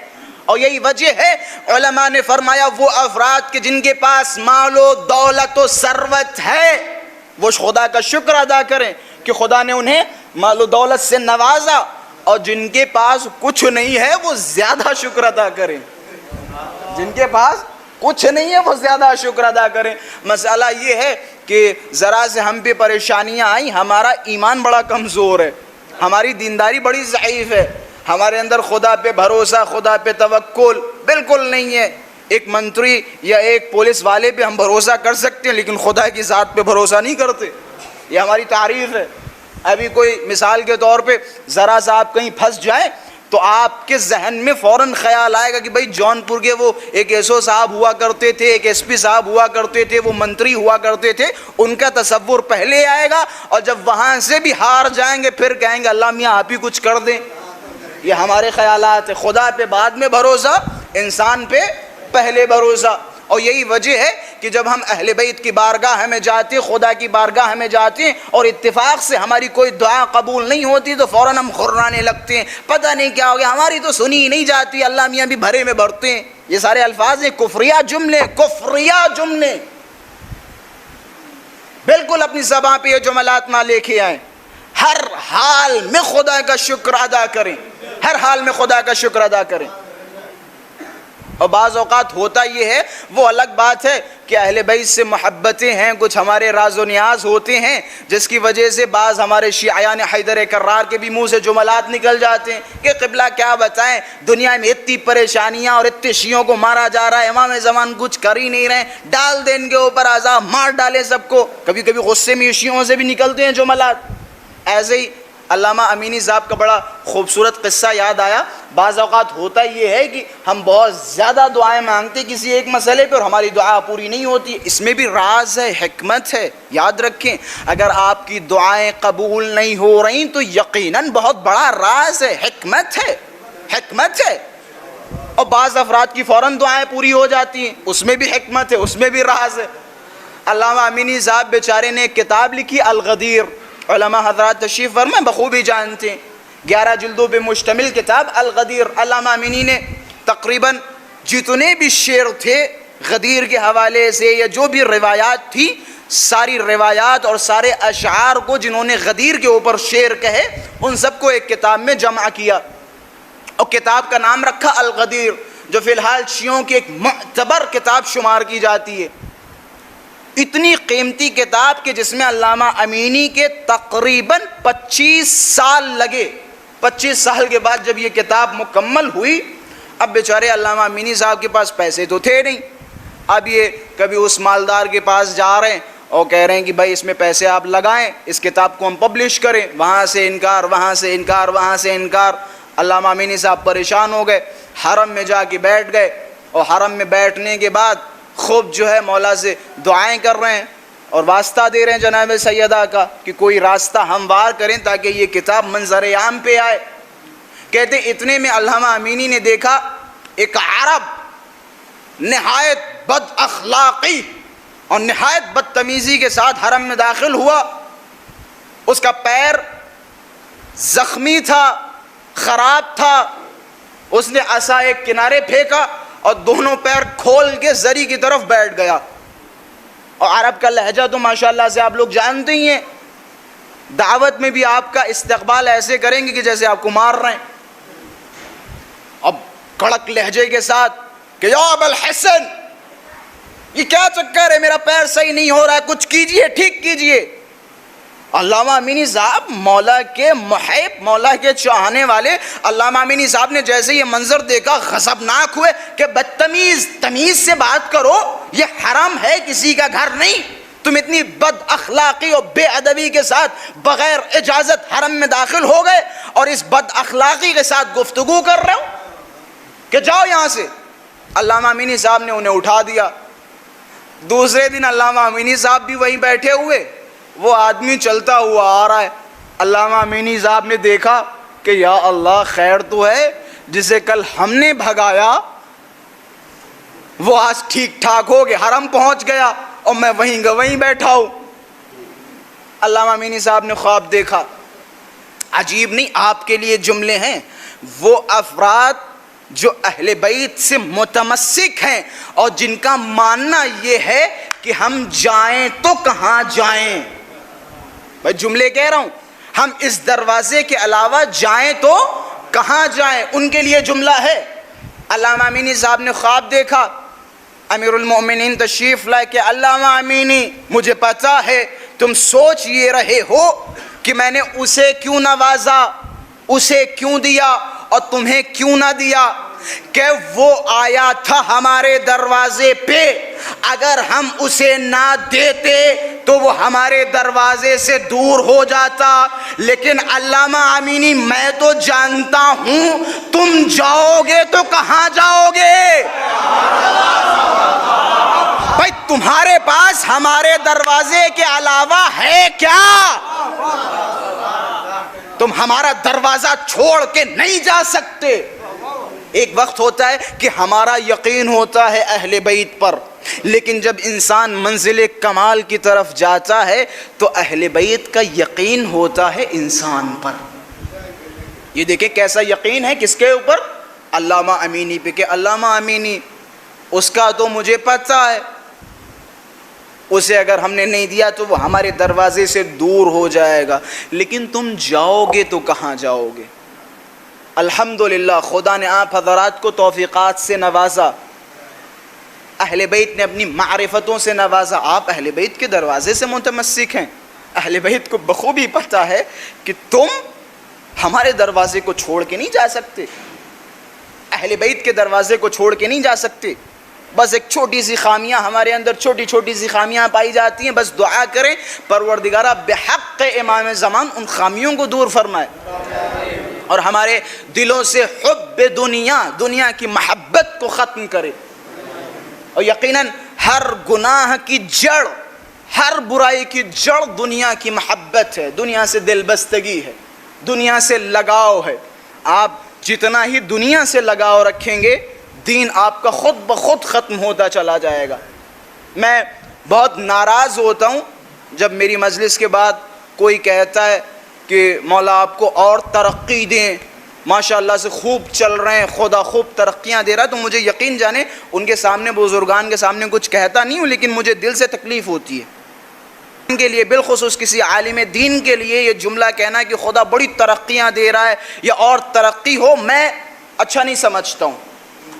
اور یہی وجہ ہے علماء نے فرمایا وہ افراد کے جن کے پاس مال و دولت و ثروت ہے وہ خدا کا شکر ادا کریں کہ خدا نے انہیں مال و دولت سے نوازا، اور جن کے پاس کچھ نہیں ہے وہ زیادہ شکر ادا کریں. جن کے پاس کچھ نہیں ہے وہ زیادہ شکر ادا کریں. مسئلہ یہ ہے کہ ذرا سے ہم پہ پریشانیاں آئیں، ہمارا ایمان بڑا کمزور ہے، ہماری دینداری بڑی ضعیف ہے، ہمارے اندر خدا پہ بھروسہ، خدا پہ توکل بالکل نہیں ہے. ایک منتری یا ایک پولیس والے پہ ہم بھروسہ کر سکتے ہیں لیکن خدا کی ذات پہ بھروسہ نہیں کرتے. یہ ہماری تعریف ہے. ابھی کوئی مثال کے طور پہ ذرا سا آپ کہیں پھنس جائیں تو آپ کے ذہن میں فوراً خیال آئے گا کہ بھئی جونپور کے وہ ایک ایسو صاحب ہوا کرتے تھے، ایک ایس پی صاحب ہوا کرتے تھے، وہ منتری ہوا کرتے تھے. ان کا تصور پہلے آئے گا اور جب وہاں سے بھی ہار جائیں گے پھر کہیں گے اللہ میاں آپ ہی کچھ کر دیں. یہ ہمارے خیالات ہیں. خدا پہ بعد میں بھروسہ، انسان پہ پہلے بھروسہ. اور یہی وجہ ہے کہ جب ہم اہل بیت کی بارگاہ میں جاتے ہیں، خدا کی بارگاہ میں جاتے ہیں اور اتفاق سے ہماری کوئی دعا قبول نہیں ہوتی تو فوراً ہم خرانے لگتے ہیں، پتہ نہیں کیا ہو گیا، ہماری تو سنی ہی نہیں جاتی، اللہ میاں بھی بھرے میں بھرتے ہیں. یہ سارے الفاظ ہیں کفریہ جملے، کفریہ جملے. بالکل اپنی زبان پہ یہ جملات نہ لے کے آئیں. ہر حال میں خدا کا شکر ادا کریں، ہر حال میں خدا کا شکر ادا کریں. اور بعض اوقات ہوتا یہ ہے، وہ الگ بات ہے کہ اہل بیت سے محبتیں ہیں، کچھ ہمارے راز و نیاز ہوتے ہیں جس کی وجہ سے بعض ہمارے شیعیان حیدر کرار کے بھی منہ سے جملات نکل جاتے ہیں کہ قبلہ کیا بتائیں، دنیا میں اتنی پریشانیاں اور اتنے شیعوں کو مارا جا رہا ہے، امام زمان کچھ کر ہی نہیں رہے، ڈال دیں ان کے اوپر عذاب، مار ڈالے سب کو. کبھی کبھی غصے میں شیعوں سے بھی نکلتے ہیں جملات. ایسے ہی علامہ امینی صاحب کا بڑا خوبصورت قصہ یاد آیا. بعض اوقات ہوتا یہ ہے کہ ہم بہت زیادہ دعائیں مانگتے کسی ایک مسئلے پہ اور ہماری دعا پوری نہیں ہوتی. اس میں بھی راز ہے، حکمت ہے. یاد رکھیں اگر آپ کی دعائیں قبول نہیں ہو رہی تو یقیناً بہت بڑا راز ہے، حکمت ہے، حکمت ہے. اور بعض افراد کی فوراً دعائیں پوری ہو جاتی ہیں، اس میں بھی حکمت ہے، اس میں بھی راز ہے. علامہ امینی صاحب بیچارے نے ایک کتاب لکھی الغدیر. علماء حضرات تشریف فرمائیں بخوبی جانتے ہیں، 11 جلدوں پہ مشتمل کتاب الغدیر. علامہ امینی نے تقریباً جتنے بھی شعر تھے غدیر کے حوالے سے یا جو بھی روایات تھی، ساری روایات اور سارے اشعار کو جنہوں نے غدیر کے اوپر شعر کہے ان سب کو ایک کتاب میں جمع کیا، اور کتاب کا نام رکھا الغدیر، جو فی الحال شیعوں کی ایک معتبر کتاب شمار کی جاتی ہے۔ اتنی قیمتی کتاب کہ جس میں علامہ امینی کے تقریباً 25 سال لگے۔ 25 سال کے بعد جب یہ کتاب مکمل ہوئی، اب بیچارے علامہ امینی صاحب کے پاس پیسے تو تھے نہیں، اب یہ کبھی اس مالدار کے پاس جا رہے ہیں اور کہہ رہے ہیں کہ بھائی اس میں پیسے آپ لگائیں، اس کتاب کو ہم پبلش کریں، وہاں سے انکار، وہاں سے انکار، وہاں سے انکار۔ علامہ امینی صاحب پریشان ہو گئے، حرم میں جا کے بیٹھ گئے، اور حرم میں بیٹھنے کے بعد خوب جو ہے مولا سے دعائیں کر رہے ہیں اور واسطہ دے رہے ہیں جناب سیدہ کا کہ کوئی راستہ ہموار کریں تاکہ یہ کتاب منظر عام پہ آئے۔ کہتے اتنے میں علامہ امینی نے دیکھا ایک عرب نہایت بد اخلاقی اور نہایت بدتمیزی کے ساتھ حرم میں داخل ہوا۔ اس کا پیر زخمی تھا، خراب تھا، اس نے عصا ایک کنارے پھینکا اور دونوں پیر کھول کے زری کی طرف بیٹھ گیا۔ اور عرب کا لہجہ تو ماشاءاللہ سے آپ لوگ جانتے ہی ہیں، دعوت میں بھی آپ کا استقبال ایسے کریں گے کہ جیسے آپ کو مار رہے ہیں۔ اب کڑک لہجے کے ساتھ کہ یا ابا الحسن، یہ کیا چکر ہے، میرا پیر صحیح نہیں ہو رہا ہے، کچھ کیجئے، ٹھیک کیجئے۔ علامہ امینی صاحب مولا کے محب، مولا کے چاہنے والے، علامہ امینی صاحب نے جیسے یہ منظر دیکھا غضبناک ہوئے کہ بدتمیز، تمیز سے بات کرو، یہ حرم ہے، کسی کا گھر نہیں، تم اتنی بد اخلاقی اور بے ادبی کے ساتھ بغیر اجازت حرم میں داخل ہو گئے اور اس بد اخلاقی کے ساتھ گفتگو کر رہے ہو کہ جاؤ یہاں سے۔ علامہ امینی صاحب نے انہیں اٹھا دیا۔ دوسرے دن علامہ امینی صاحب بھی وہیں بیٹھے ہوئے، وہ آدمی چلتا ہوا آ رہا ہے۔ علامہ امینی صاحب نے دیکھا کہ یا اللہ، خیر تو ہے، جسے کل ہم نے بھگایا وہ آج ٹھیک ٹھاک ہو گیا، حرم پہنچ گیا اور میں وہیں بیٹھا ہوں۔ علامہ امینی صاحب نے خواب دیکھا۔ عجیب نہیں، آپ کے لیے جملے ہیں، وہ افراد جو اہل بیت سے متمسک ہیں اور جن کا ماننا یہ ہے کہ ہم جائیں تو کہاں جائیں، میں جملے کہہ رہا ہوں، ہم اس دروازے کے علاوہ جائیں تو کہاں جائیں، ان کے لیے جملہ ہے۔ علامہ امینی صاحب نے خواب دیکھا، امیر المؤمنین تشریف لائے کہ علامہ امینی، مجھے پتا ہے تم سوچ یہ رہے ہو کہ میں نے اسے کیوں نوازا، اسے کیوں دیا اور تمہیں کیوں نہ دیا، کہ وہ آیا تھا ہمارے دروازے پہ، اگر ہم اسے نہ دیتے تو وہ ہمارے دروازے سے دور ہو جاتا، لیکن علامہ امینی میں تو جانتا ہوں تم جاؤ گے تو کہاں جاؤ گے، بھائی تمہارے پاس ہمارے دروازے کے علاوہ ہے کیا، تم ہمارا دروازہ چھوڑ کے نہیں جا سکتے۔ ایک وقت ہوتا ہے کہ ہمارا یقین ہوتا ہے اہل بیت پر، لیکن جب انسان منزل کمال کی طرف جاتا ہے تو اہل بیت کا یقین ہوتا ہے انسان پر۔ یہ دیکھیں کیسا یقین ہے، کس کے اوپر؟ علامہ امینی پہ، کہ علامہ امینی اس کا تو مجھے پتہ ہے، اسے اگر ہم نے نہیں دیا تو وہ ہمارے دروازے سے دور ہو جائے گا، لیکن تم جاؤ گے تو کہاں جاؤ گے۔ الحمدللہ خدا نے آپ حضرات کو توفیقات سے نوازا، اہل بیت نے اپنی معرفتوں سے نوازا، آپ اہل بیت کے دروازے سے متمسک ہیں۔ اہل بیت کو بخوبی پتہ ہے کہ تم ہمارے دروازے کو چھوڑ کے نہیں جا سکتے، اہل بیت کے دروازے کو چھوڑ کے نہیں جا سکتے۔ بس ایک چھوٹی سی خامیاں ہمارے اندر، چھوٹی سی خامیاں پائی جاتی ہیں، بس دعا کریں پروردگارہ بحق امام زمان ان خامیوں کو دور فرمائے اور ہمارے دلوں سے حب دنیا کی محبت کو ختم کرے۔ اور یقیناً ہر گناہ کی جڑ، ہر برائی کی جڑ دنیا کی محبت ہے، دنیا سے دل بستگی ہے، دنیا سے لگاؤ ہے۔ آپ جتنا ہی دنیا سے لگاؤ رکھیں گے، دین آپ کا خود بخود ختم ہوتا چلا جائے گا۔ میں بہت ناراض ہوتا ہوں جب میری مجلس کے بعد کوئی کہتا ہے کہ مولا آپ کو اور ترقی دیں، ماشاءاللہ سے خوب چل رہے ہیں، خدا خوب ترقیاں دے رہا ہے، تو مجھے یقین جانے ان کے سامنے، بزرگان کے سامنے کچھ کہتا نہیں ہوں، لیکن مجھے دل سے تکلیف ہوتی ہے ان کے لیے، بالخصوص کسی عالم دین کے لیے یہ جملہ کہنا کہ خدا بڑی ترقیاں دے رہا ہے یا اور ترقی ہو، میں اچھا نہیں سمجھتا ہوں۔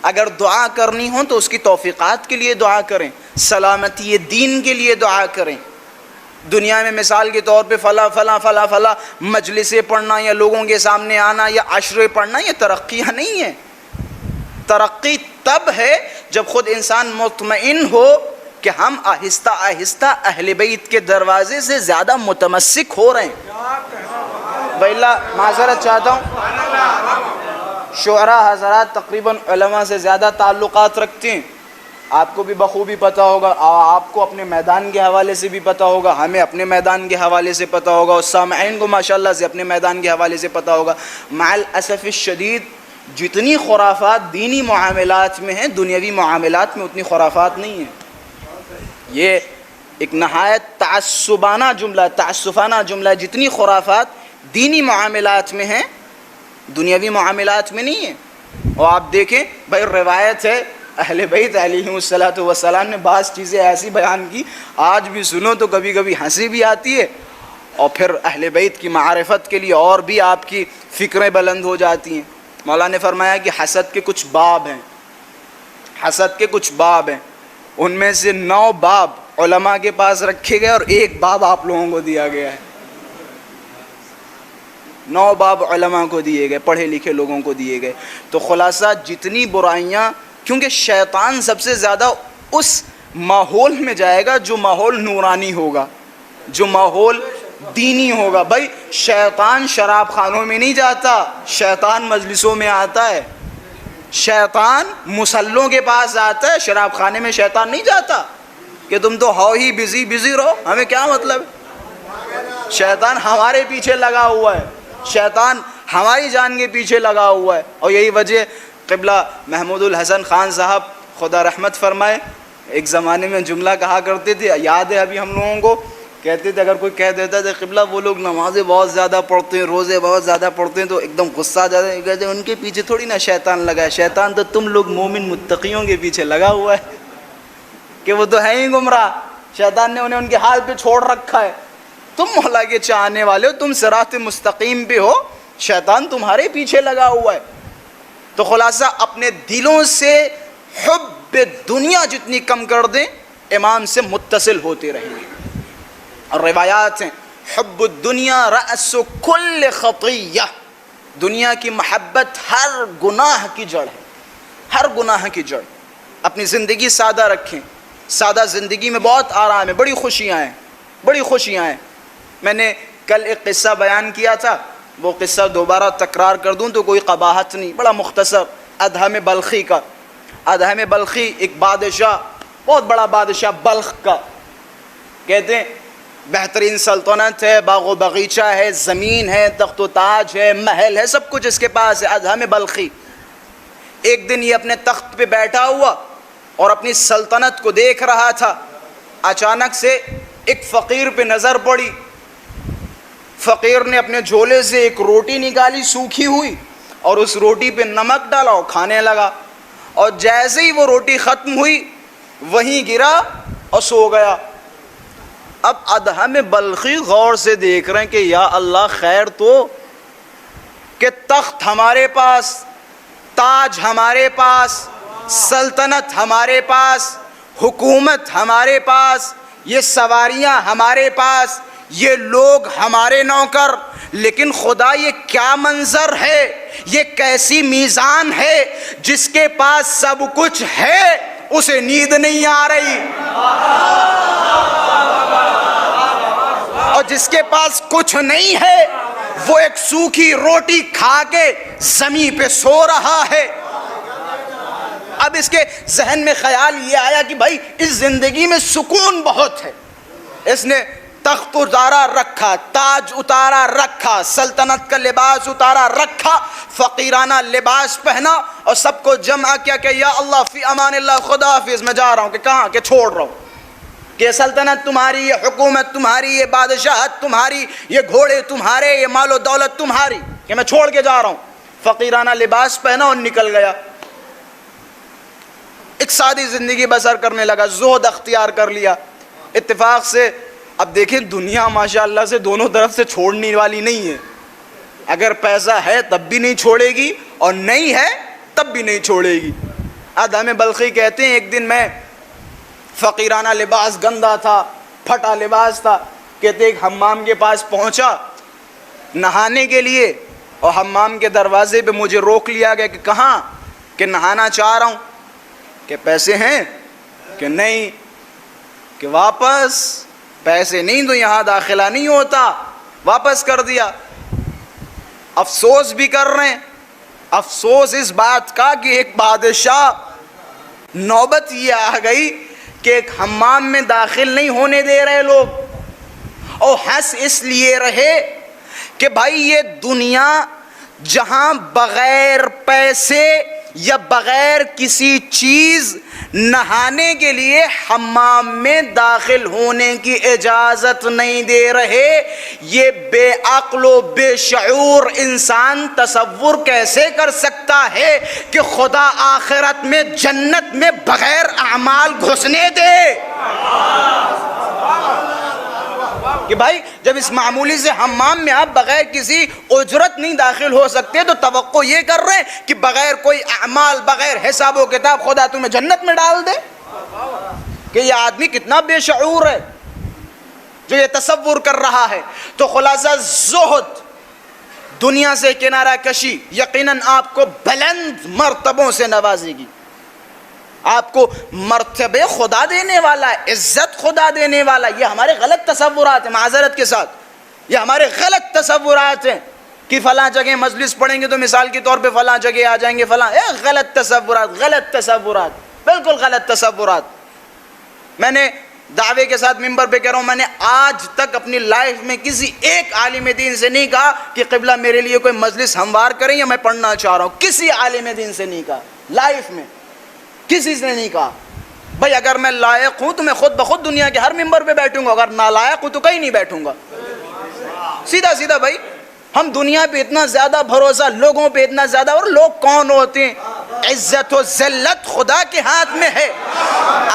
اگر دعا کرنی ہو تو اس کی توفیقات کے لیے دعا کریں، سلامتی دین کے لیے دعا کریں۔ دنیا میں مثال کے طور پہ فلاں فلاں فلاں فلاں مجلسیں پڑھنا یا لوگوں کے سامنے آنا یا عشرے پڑھنا، یہ ترقیاں نہیں ہیں۔ ترقی تب ہے جب خود انسان مطمئن ہو کہ ہم آہستہ آہستہ اہل بیت کے دروازے سے زیادہ متمسک ہو رہے ہیں۔ بھائیلا معذرت چاہتا ہوں، شعراء حضرات تقریباً علماء سے زیادہ تعلقات رکھتے ہیں، آپ کو بھی بخوبی پتہ ہوگا، آپ کو اپنے میدان کے حوالے سے بھی پتہ ہوگا، ہمیں اپنے میدان کے حوالے سے پتہ ہوگا، اور سامعین کو ماشاءاللہ سے اپنے میدان کے حوالے سے پتہ ہوگا۔ مع الاسف الشدید جتنی خرافات دینی معاملات میں ہیں، دنیاوی معاملات میں اتنی خرافات نہیں ہیں۔ یہ ایک نہایت تعسفانہ جملہ، جتنی خرافات دینی معاملات میں ہیں دنیاوی معاملات میں نہیں ہیں۔ اور آپ دیکھیں بھائی، روایت ہے اہل بیت علیہم الصلاۃ والسلام نے بعض چیزیں ایسی بیان کی، آج بھی سنو تو کبھی کبھی ہنسی بھی آتی ہے، اور پھر اہل بیت کی معرفت کے لیے اور بھی آپ کی فکریں بلند ہو جاتی ہیں۔ مولا نے فرمایا کہ حسد کے کچھ باب ہیں، حسد کے کچھ باب ہیں، ان میں سے 9 باب علماء کے پاس رکھے گئے اور 1 باب آپ لوگوں کو دیا گیا ہے۔ 9 باب علماء کو دیے گئے، پڑھے لکھے لوگوں کو دیے گئے۔ تو خلاصہ جتنی برائیاں، کیونکہ شیطان سب سے زیادہ اس ماحول میں جائے گا جو ماحول نورانی ہوگا، جو ماحول دینی ہوگا۔ بھائی شیطان شراب خانوں میں نہیں جاتا، شیطان مجلسوں میں آتا ہے، شیطان مسلوں کے پاس آتا ہے، شراب خانے میں شیطان نہیں جاتا کہ تم تو ہو ہی بزی رہو، ہمیں کیا مطلب۔ شیطان ہمارے پیچھے لگا ہوا ہے، شیطان ہماری جان کے پیچھے لگا ہوا ہے۔ اور یہی وجہ قبلہ محمود الحسن خان صاحب خدا رحمت فرمائے ایک زمانے میں جملہ کہا کرتے تھے، یاد ہے ابھی ہم لوگوں کو، کہتے تھے اگر کوئی کہہ دیتا تھا قبلہ وہ لوگ نمازیں بہت زیادہ پڑھتے ہیں، روزے بہت زیادہ پڑھتے ہیں، تو ایک دم غصہ آ جاتا ہے، کہتے ہیں ان کے پیچھے تھوڑی نا شیطان لگا ہے، شیطان تو تم لوگ مومن متقیوں کے پیچھے لگا ہوا ہے، کہ وہ تو ہیں ہی گمراہ، شیطان نے انہیں ان کے حال پہ چھوڑ رکھا ہے، تم مولا کے چاہنے والے ہو، تم صراط مستقیم پہ ہو، شیطان تمہارے پیچھے لگا ہوا ہے۔ تو خلاصہ اپنے دلوں سے حب دنیا جتنی کم کر دیں، امام سے متصل ہوتے رہیں گے۔ اور روایات ہیں حب الدنیا رأس کل خطیہ، دنیا کی محبت ہر گناہ کی جڑ ہے، ہر گناہ کی جڑ۔ اپنی زندگی سادہ رکھیں، سادہ زندگی میں بہت آرام ہے، بڑی خوشیاں ہیں، بڑی خوشیاں ہیں۔ میں نے کل ایک قصہ بیان کیا تھا، وہ قصہ دوبارہ تکرار کر دوں تو کوئی قباحت نہیں، بڑا مختصر۔ ادہم بلخی کا، ادہم بلخی ایک بادشاہ، بہت بڑا بادشاہ بلخ کا، کہتے ہیں بہترین سلطنت ہے، باغ و باغیچہ ہے، زمین ہے، تخت و تاج ہے، محل ہے، سب کچھ اس کے پاس ہے، ادہم بلخی۔ ایک دن یہ اپنے تخت پہ بیٹھا ہوا اور اپنی سلطنت کو دیکھ رہا تھا، اچانک سے ایک فقیر پہ نظر پڑی، فقیر نے اپنے جھولے سے ایک روٹی نکالی سوکھی ہوئی اور اس روٹی پہ نمک ڈالا اور کھانے لگا، اور جیسے ہی وہ روٹی ختم ہوئی وہیں گرا اور سو گیا۔ اب ادہم بلخی غور سے دیکھ رہے ہیں کہ یا اللہ خیر تو، کہ تخت ہمارے پاس، تاج ہمارے پاس، سلطنت ہمارے پاس، حکومت ہمارے پاس، یہ سواریاں ہمارے پاس، یہ لوگ ہمارے نوکر، لیکن خدا یہ کیا منظر ہے، یہ کیسی میزان ہے، جس کے پاس سب کچھ ہے اسے نیند نہیں آ رہی، اور جس کے پاس کچھ نہیں ہے وہ ایک سوکھی روٹی کھا کے زمین پہ سو رہا ہے۔ اب اس کے ذہن میں خیال یہ آیا کہ بھائی اس زندگی میں سکون بہت ہے، اس نے تخت اتارا رکھا، تاج اتارا رکھا، سلطنت کا لباس اتارا رکھا، فقیرانہ لباس پہنا اور سب کو جمع کیا کہ یا اللہ فی امان اللہ، خدا حافظ، میں جا رہا ہوں، کہ کہاں، کہ چھوڑ رہا ہوں، کہ سلطنت تمہاری، یہ حکومت تمہاری، یہ بادشاہت تمہاری، یہ گھوڑے تمہارے، یہ مال و دولت تمہاری، کہ میں چھوڑ کے جا رہا ہوں۔ فقیرانہ لباس پہنا اور نکل گیا، ایک سادی زندگی بسر کرنے لگا، زہد اختیار کر لیا اتفاق سے۔ اب دیکھیں دنیا ماشاءاللہ سے دونوں طرف سے چھوڑنے والی نہیں ہے، اگر پیسہ ہے تب بھی نہیں چھوڑے گی اور نہیں ہے تب بھی نہیں چھوڑے گی۔ ادم بلخی کہتے ہیں ایک دن میں فقیرانہ لباس، گندا تھا، پھٹا لباس تھا، کہتے ایک حمام کے پاس پہنچا نہانے کے لیے، اور حمام کے دروازے پہ مجھے روک لیا گیا کہ کہاں؟ کہ نہانا چاہ رہا ہوں۔ کہ پیسے ہیں؟ کہ نہیں۔ کہ واپس؟ پیسے نہیں تو یہاں داخلہ نہیں ہوتا، واپس کر دیا۔ افسوس بھی کر رہے ہیں، افسوس اس بات کا کہ ایک بادشاہ، نوبت یہ آ گئی کہ ایک حمام میں داخل نہیں ہونے دے رہے لوگ، اور ہنس اس لیے رہے کہ بھائی یہ دنیا جہاں بغیر پیسے یا بغیر کسی چیز نہانے کے لیے حمام میں داخل ہونے کی اجازت نہیں دے رہے، یہ بے عقل و بے شعور انسان تصور کیسے کر سکتا ہے کہ خدا آخرت میں جنت میں بغیر اعمال گھسنے دے؟ کہ بھائی جب اس معمولی سے حمام میں آپ بغیر کسی اجرت نہیں داخل ہو سکتے تو توقع یہ کر رہے ہیں کہ بغیر کوئی اعمال، بغیر حساب و کتاب خدا تمہیں جنت میں ڈال دے؟ کہ یہ آدمی کتنا بے شعور ہے جو یہ تصور کر رہا ہے۔ تو خلاصہ زہد، دنیا سے کنارہ کشی یقیناً آپ کو بلند مرتبوں سے نوازے گی، آپ کو مرتبے خدا دینے والا ہے، عزت خدا دینے والا ہے۔ یہ ہمارے غلط تصورات ہیں، معذرت کے ساتھ یہ ہمارے غلط تصورات ہیں کہ فلاں جگہ مجلس پڑھیں گے تو مثال کے طور پہ فلاں جگہ آ جائیں گے فلاں، غلط تصورات، غلط تصورات، بالکل غلط تصورات۔ میں نے دعوے کے ساتھ ممبر پہ کہہ رہا ہوں، میں نے آج تک اپنی لائف میں کسی ایک عالم دین سے نہیں کہا کہ قبلہ میرے لیے کوئی مجلس ہموار کریں یا میں پڑھنا چاہ رہا ہوں، کسی عالم دین سے نہیں کہا، لائف میں کسی سے نہیں کہا۔ بھائی اگر میں لائق ہوں تو میں خود بخود دنیا کے ہر ممبر پہ بیٹھوں گا، اگر نالائق ہوں تو کہیں نہیں بیٹھوں گا، سیدھا سیدھا۔ بھائی ہم دنیا پہ اتنا زیادہ بھروسہ، لوگوں پہ اتنا زیادہ، اور لوگ کون ہوتے ہیں؟ عزت و ذلت خدا کے ہاتھ میں ہے۔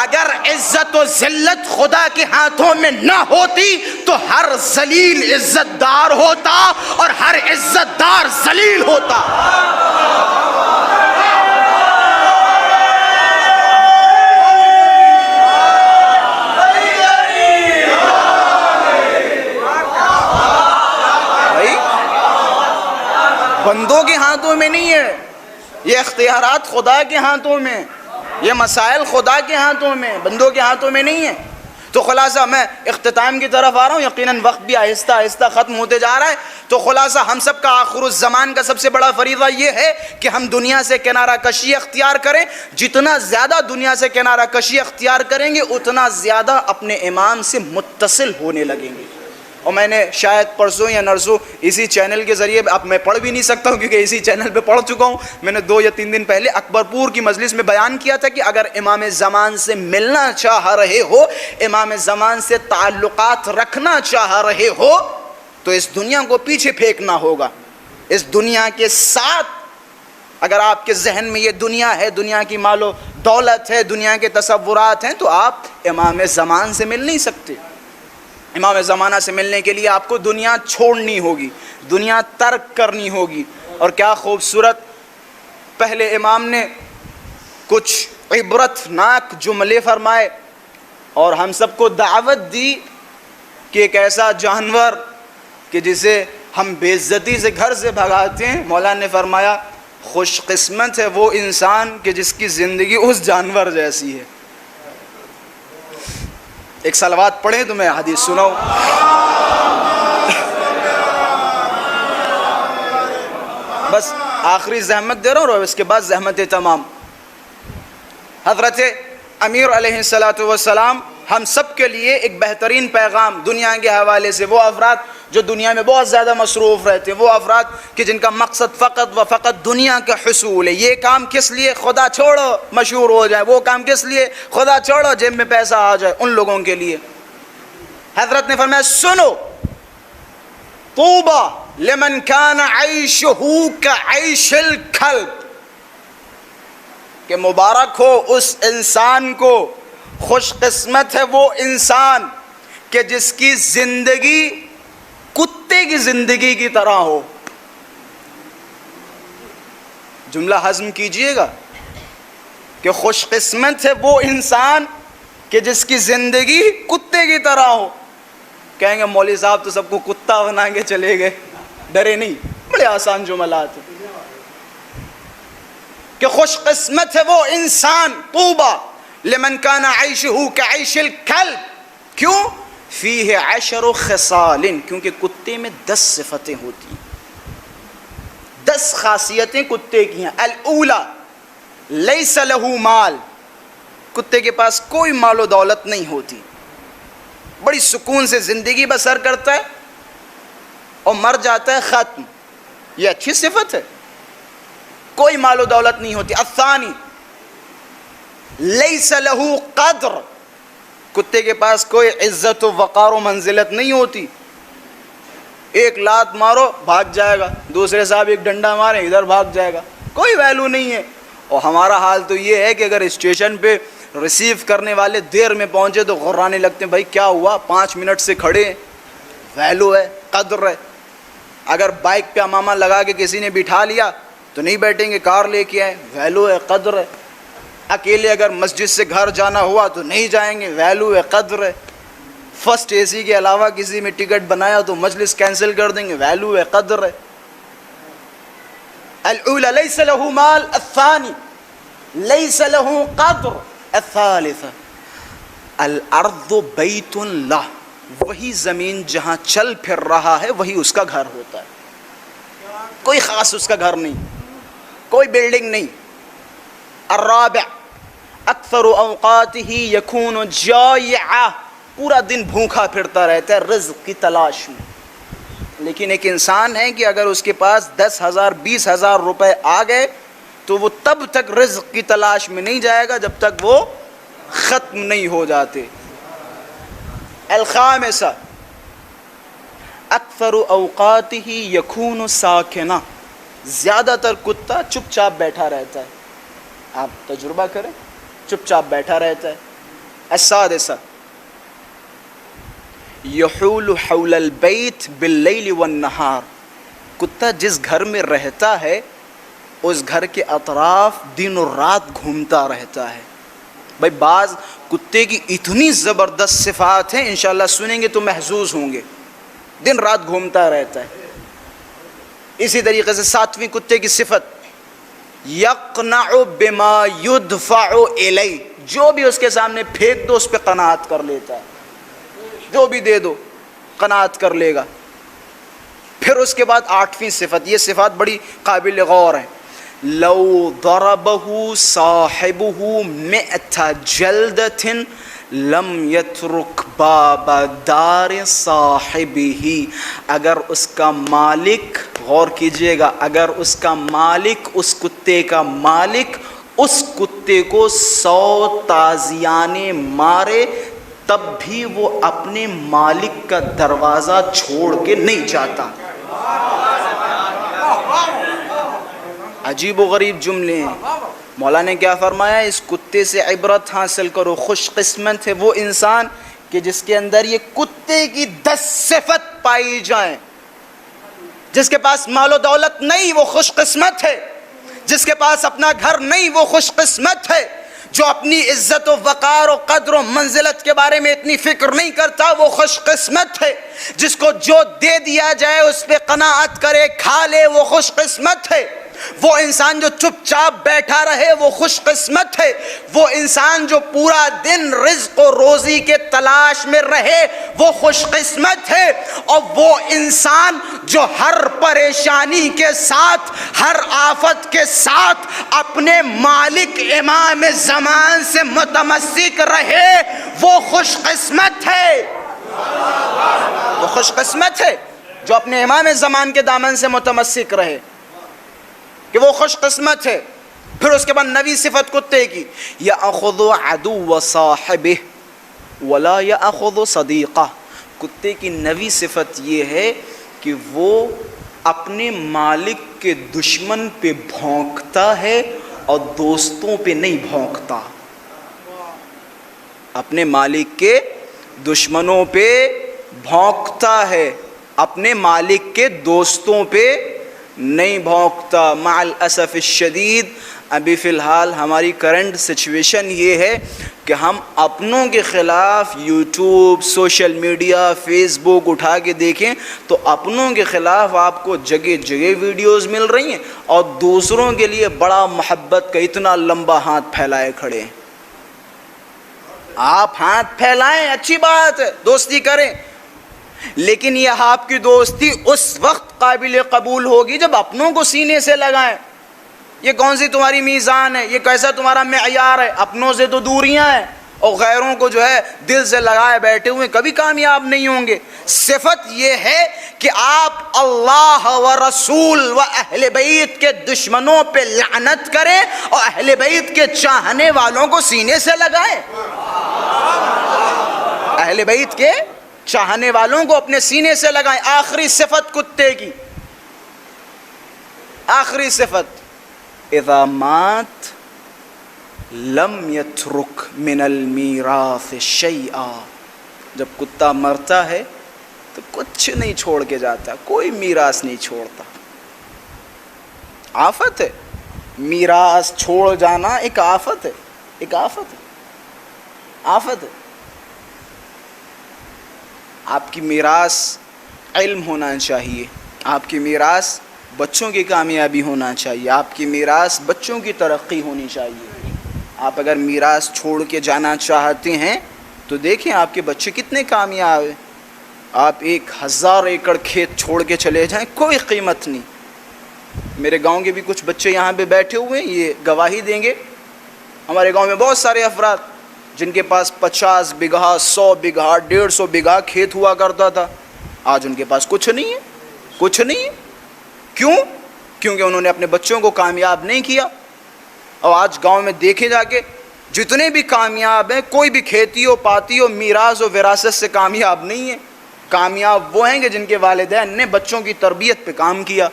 اگر عزت و ذلت خدا کے ہاتھوں میں نہ ہوتی تو ہر ذلیل عزت دار ہوتا اور ہر عزت دار ذلیل ہوتا۔ بندوں کے ہاتھوں میں نہیں ہے یہ اختیارات، خدا کے ہاتھوں میں، یہ مسائل خدا کے ہاتھوں میں، بندوں کے ہاتھوں میں نہیں ہے۔ تو خلاصہ میں اختتام کی طرف آ رہا ہوں، یقیناً وقت بھی آہستہ آہستہ ختم ہوتے جا رہا ہے۔ تو خلاصہ ہم سب کا آخر الزمان کا سب سے بڑا فریضہ یہ ہے کہ ہم دنیا سے کنارہ کشی اختیار کریں۔ جتنا زیادہ دنیا سے کنارہ کشی اختیار کریں گے اتنا زیادہ اپنے امام سے متصل ہونے لگیں گے۔ اور میں نے شاید پرسوں یا نرسوں اسی چینل کے ذریعے، اب میں پڑھ بھی نہیں سکتا ہوں کیونکہ اسی چینل پہ پڑھ چکا ہوں، میں نے 2 یا 3 دن پہلے اکبر پور کی مجلس میں بیان کیا تھا کہ اگر امام زمان سے ملنا چاہ رہے ہو، امام زمان سے تعلقات رکھنا چاہ رہے ہو تو اس دنیا کو پیچھے پھینکنا ہوگا۔ اس دنیا کے ساتھ اگر آپ کے ذہن میں یہ دنیا ہے، دنیا کی مال و دولت ہے، دنیا کے تصورات ہیں، تو آپ امام زمان سے مل نہیں سکتے۔ امام زمانہ سے ملنے کے لیے آپ کو دنیا چھوڑنی ہوگی، دنیا ترک کرنی ہوگی۔ اور کیا خوبصورت پہلے امام نے کچھ عبرت ناک جملے فرمائے اور ہم سب کو دعوت دی کہ ایک ایسا جانور کہ جسے ہم بے عزتی سے گھر سے بھگاتے ہیں، مولانا نے فرمایا خوش قسمت ہے وہ انسان کہ جس کی زندگی اس جانور جیسی ہے۔ ایک صلوات پڑھیں تو میں حدیث سناؤں۔ بس آخری زحمت دے رہا ہوں اور اس کے بعد زحمت تمام۔ حضرت امیر علیہ السلام ہم سب کے لیے ایک بہترین پیغام دنیا کے حوالے سے، وہ افراد جو دنیا میں بہت زیادہ مصروف رہتے ہیں، وہ افراد کہ جن کا مقصد فقط و فقط دنیا کا حصول ہے، یہ کام کس لیے؟ خدا چھوڑو مشہور ہو جائے، وہ کام کس لیے؟ خدا چھوڑو جیب میں پیسہ آ جائے، ان لوگوں کے لیے حضرت نے فرمایا سنو، طوبا لمن کان عیشہ کعیش الکلب، کہ مبارک ہو اس انسان کو، خوش قسمت ہے وہ انسان کہ جس کی زندگی کتے کی زندگی کی طرح ہو۔ جملہ ہضم کیجئے گا کہ خوش قسمت ہے وہ انسان کہ جس کی زندگی کتے کی طرح ہو۔ کہیں گے مولوی صاحب تو سب کو کتا بنا کے چلے گئے، ڈرے نہیں، بڑے آسان جملات ہیں کہ خوش قسمت ہے وہ انسان، طوبیٰ لمن کان عیشہ کعیش الکلب، کیوں؟ فیہ 10 خصال، کیونکہ کتے میں 10 صفتیں ہوتی ہیں، 10 خاصیتیں کتے کی ہیں۔ الاولی لیس لہ مال، کتے کے پاس کوئی مال و دولت نہیں ہوتی، بڑی سکون سے زندگی بسر کرتا ہے اور مر جاتا ہے، ختم۔ یہ اچھی صفت ہے، کوئی مال و دولت نہیں ہوتی۔ الثانی لیس لہ قدر، کتے کے پاس کوئی عزت و وقار و منزلت نہیں ہوتی، ایک لات مارو بھاگ جائے گا، دوسرے صاحب ایک ڈنڈا مارے ادھر بھاگ جائے گا، کوئی ویلو نہیں ہے۔ اور ہمارا حال تو یہ ہے کہ اگر اسٹیشن پہ ریسیو کرنے والے دیر میں پہنچے تو غرانے لگتے ہیں، بھائی کیا ہوا، 5 منٹ سے کھڑے ہیں، ویلو ہے، قدر ہے۔ اگر بائک پہ امامہ لگا کے کسی نے بٹھا لیا تو نہیں بیٹھیں گے، کار لے کے آئے، ویلو ہے، قدر ہے۔ اکیلے اگر مسجد سے گھر جانا ہوا تو نہیں جائیں گے، ویلو ہے، قدر ہے۔ فرسٹ اے سی کے علاوہ کسی میں ٹکٹ بنایا تو مجلس کینسل کر دیں گے، ویلو ہے، قدر ہے۔ الاولی لیس لہ مال، الثانی لیس لہ قدر، الثالث الارض بیت لہ، وہی زمین جہاں چل پھر رہا ہے وہی اس کا گھر ہوتا ہے، کوئی خاص اس کا گھر نہیں، کوئی بلڈنگ نہیں۔ الرابع اکثر اوقاتہ یکون جائعا، پورا دن بھوکا پھرتا رہتا ہے رزق کی تلاش میں۔ لیکن ایک انسان ہے کہ اگر اس کے پاس 10,000 20,000 روپے آ گئے تو وہ تب تک رزق کی تلاش میں نہیں جائے گا جب تک وہ ختم نہیں ہو جاتے۔ الخامسہ اکثر اوقاتہ یکون ساکنا، زیادہ تر کتا چپ چاپ بیٹھا رہتا ہے، آپ تجربہ کریں، چپ چاپ بیٹھا رہتا ہے۔ السادسہ یحول حول البیت باللیل والنہار، کتا جس گھر میں رہتا ہے اس گھر کے اطراف دن اور رات گھومتا رہتا ہے۔ بھائی بعض کتے کی اتنی زبردست صفات ہیں، انشاءاللہ سنیں گے تو محظوظ ہوں گے، دن رات گھومتا رہتا ہے۔ اسی طریقے سے 7ویں کتے کی صفت یقنع بما یدفع الیہ، جو بھی اس کے سامنے پھینک دو اس پہ قناعت کر لیتا ہے، جو بھی دے دو قناعت کر لے گا۔ پھر اس کے بعد 8ویں صفت، یہ صفات بڑی قابل غور ہیں، لو ضربہ صاحبہ 100 جلدۃ لم یترک باب دار صاحبہ، اگر اس کا مالک، غور کیجئے گا، اگر اس کا مالک، اس کتے کا مالک اس کتے کو 100 تازیانے مارے تب بھی وہ اپنے مالک کا دروازہ چھوڑ کے نہیں جاتا۔ عجیب و غریب جملے ہیں۔ مولا نے کیا فرمایا؟ اس کتے سے عبرت حاصل کرو، خوش قسمت ہے وہ انسان کہ جس کے اندر یہ کتے کی 10 صفت پائی جائیں۔ جس کے پاس مال و دولت نہیں وہ خوش قسمت ہے، جس کے پاس اپنا گھر نہیں وہ خوش قسمت ہے، جو اپنی عزت و وقار و قدر و منزلت کے بارے میں اتنی فکر نہیں کرتا وہ خوش قسمت ہے، جس کو جو دے دیا جائے اس پہ قناعت کرے، کھا لے، وہ خوش قسمت ہے۔ وہ انسان جو چپ چاپ بیٹھا رہے وہ خوش قسمت ہے، وہ انسان جو پورا دن رزق و روزی کے تلاش میں رہے وہ خوش قسمت ہے، اور وہ انسان جو ہر پریشانی کے ساتھ، ہر آفت کے ساتھ اپنے مالک امام زمان سے متمسک رہے وہ خوش قسمت ہے۔ وہ خوش قسمت ہے جو اپنے امام زمان کے دامن سے متمسک رہے، کہ وہ خوش قسمت ہے۔ پھر اس کے بعد 9ویں صفت کتے کی، یأخذ عدو صاحبہ ولا یأخذ صدیقہ، کتے کی 9ویں صفت یہ ہے کہ وہ اپنے مالک کے دشمن پہ بھونکتا ہے اور دوستوں پہ نہیں بھونکتا. اپنے مالک کے دشمنوں پہ بھونکتا ہے، اپنے مالک کے دوستوں پہ نہیں بھونکتا. مع الاسف الشدید ابھی فی الحال ہماری کرنٹ سچویشن یہ ہے کہ ہم اپنوں کے خلاف یوٹیوب، سوشل میڈیا، فیس بک اٹھا کے دیکھیں تو اپنوں کے خلاف آپ کو جگہ جگہ ویڈیوز مل رہی ہیں، اور دوسروں کے لیے بڑا محبت کا اتنا لمبا ہاتھ پھیلائے کھڑے ہیں. آپ ہاتھ پھیلائیں، اچھی بات ہے، دوستی کریں، لیکن یہ آپ کی دوستی اس وقت قابل قبول ہوگی جب اپنوں کو سینے سے لگائیں. یہ کون سی تمہاری میزان ہے؟ یہ کیسا تمہارا معیار ہے؟ اپنوں سے تو دوریاں ہیں، اور غیروں کو جو ہے دل سے لگائے بیٹھے ہوئے کبھی کامیاب نہیں ہوں گے. صفت یہ ہے کہ آپ اللہ و رسول و اہل بیت کے دشمنوں پہ لعنت کریں اور اہل بیت کے چاہنے والوں کو سینے سے لگائیں. اہل بیت کے چاہنے والوں کو اپنے سینے سے لگائیں. آخری صفت کتے کی، آخری صفت، اذا مات لم یترک من المیراث شیئا. جب کتا مرتا ہے تو کچھ نہیں چھوڑ کے جاتا، کوئی میراث نہیں چھوڑتا. آفت ہے، میراث چھوڑ جانا ایک آفت ہے، ایک آفت ہے، آفت ہے. آپ کی میراث علم ہونا چاہیے، آپ کی میراث بچوں کی کامیابی ہونا چاہیے، آپ کی میراث بچوں کی ترقی ہونی چاہیے. آپ اگر میراث چھوڑ کے جانا چاہتے ہیں تو دیکھیں آپ کے بچے کتنے کامیاب ہیں. آپ 1000 ایکڑ کھیت چھوڑ کے چلے جائیں، کوئی قیمت نہیں. میرے گاؤں کے بھی کچھ بچے یہاں پہ بیٹھے ہوئے ہیں، یہ گواہی دیں گے. ہمارے گاؤں میں بہت سارے افراد جن کے پاس 50 بیگھا، 100 بیگھا، 150 بیگھا کھیت ہوا کرتا تھا، آج ان کے پاس کچھ نہیں ہے، کچھ نہیں ہے. کیوں؟ کیونکہ انہوں نے اپنے بچوں کو کامیاب نہیں کیا. اور آج گاؤں میں دیکھے جا کے جتنے بھی کامیاب ہیں، کوئی بھی کھیتی و پاتی و میراث و وراثت سے کامیاب نہیں ہے. کامیاب وہ ہیں کہ جن کے والدین نے بچوں کی تربیت پہ کام کیا،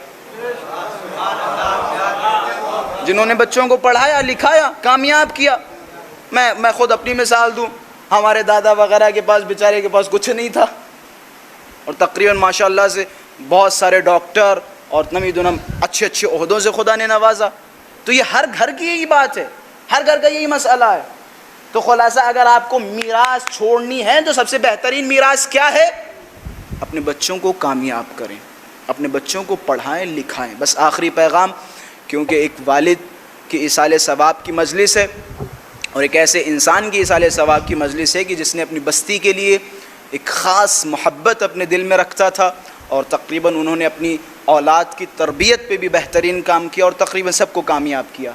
جنہوں نے بچوں کو پڑھایا لکھایا، کامیاب کیا. میں خود اپنی مثال دوں، ہمارے دادا وغیرہ کے پاس بیچارے کے پاس کچھ نہیں تھا، اور تقریباً ماشاءاللہ سے بہت سارے ڈاکٹر اور نمیدونم اچھے اچھے عہدوں سے خدا نے نوازا. تو یہ ہر گھر کی یہی بات ہے، ہر گھر کا یہی مسئلہ ہے. تو خلاصہ اگر آپ کو میراث چھوڑنی ہے تو سب سے بہترین میراث کیا ہے؟ اپنے بچوں کو کامیاب کریں، اپنے بچوں کو پڑھائیں لکھائیں. بس آخری پیغام، کیونکہ ایک والد کی ایصال ثواب کی مجلس ہے، اور ایک ایسے انسان کی ایصال ثواب کی مجلس ہے کہ جس نے اپنی بستی کے لیے ایک خاص محبت اپنے دل میں رکھتا تھا، اور تقریباً انہوں نے اپنی اولاد کی تربیت پہ بھی بہترین کام کیا، اور تقریباً سب کو کامیاب کیا.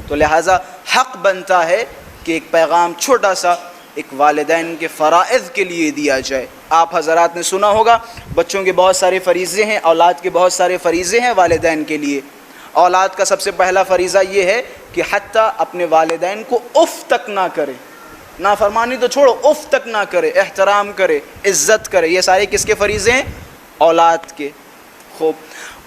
تو لہٰذا حق بنتا ہے کہ ایک پیغام چھوٹا سا ایک والدین کے فرائض کے لیے دیا جائے. آپ حضرات نے سنا ہوگا بچوں کے بہت سارے فریضے ہیں، اولاد کے بہت سارے فریضے ہیں والدین کے لیے. اولاد کا سب سے پہلا فریضہ یہ ہے کہ حتیٰ اپنے والدین کو اف تک نہ کرے. نافرمانی تو چھوڑو، اف تک نہ کرے، احترام کرے، عزت کرے. یہ سارے کس کے فریضے ہیں؟ اولاد کے. خوب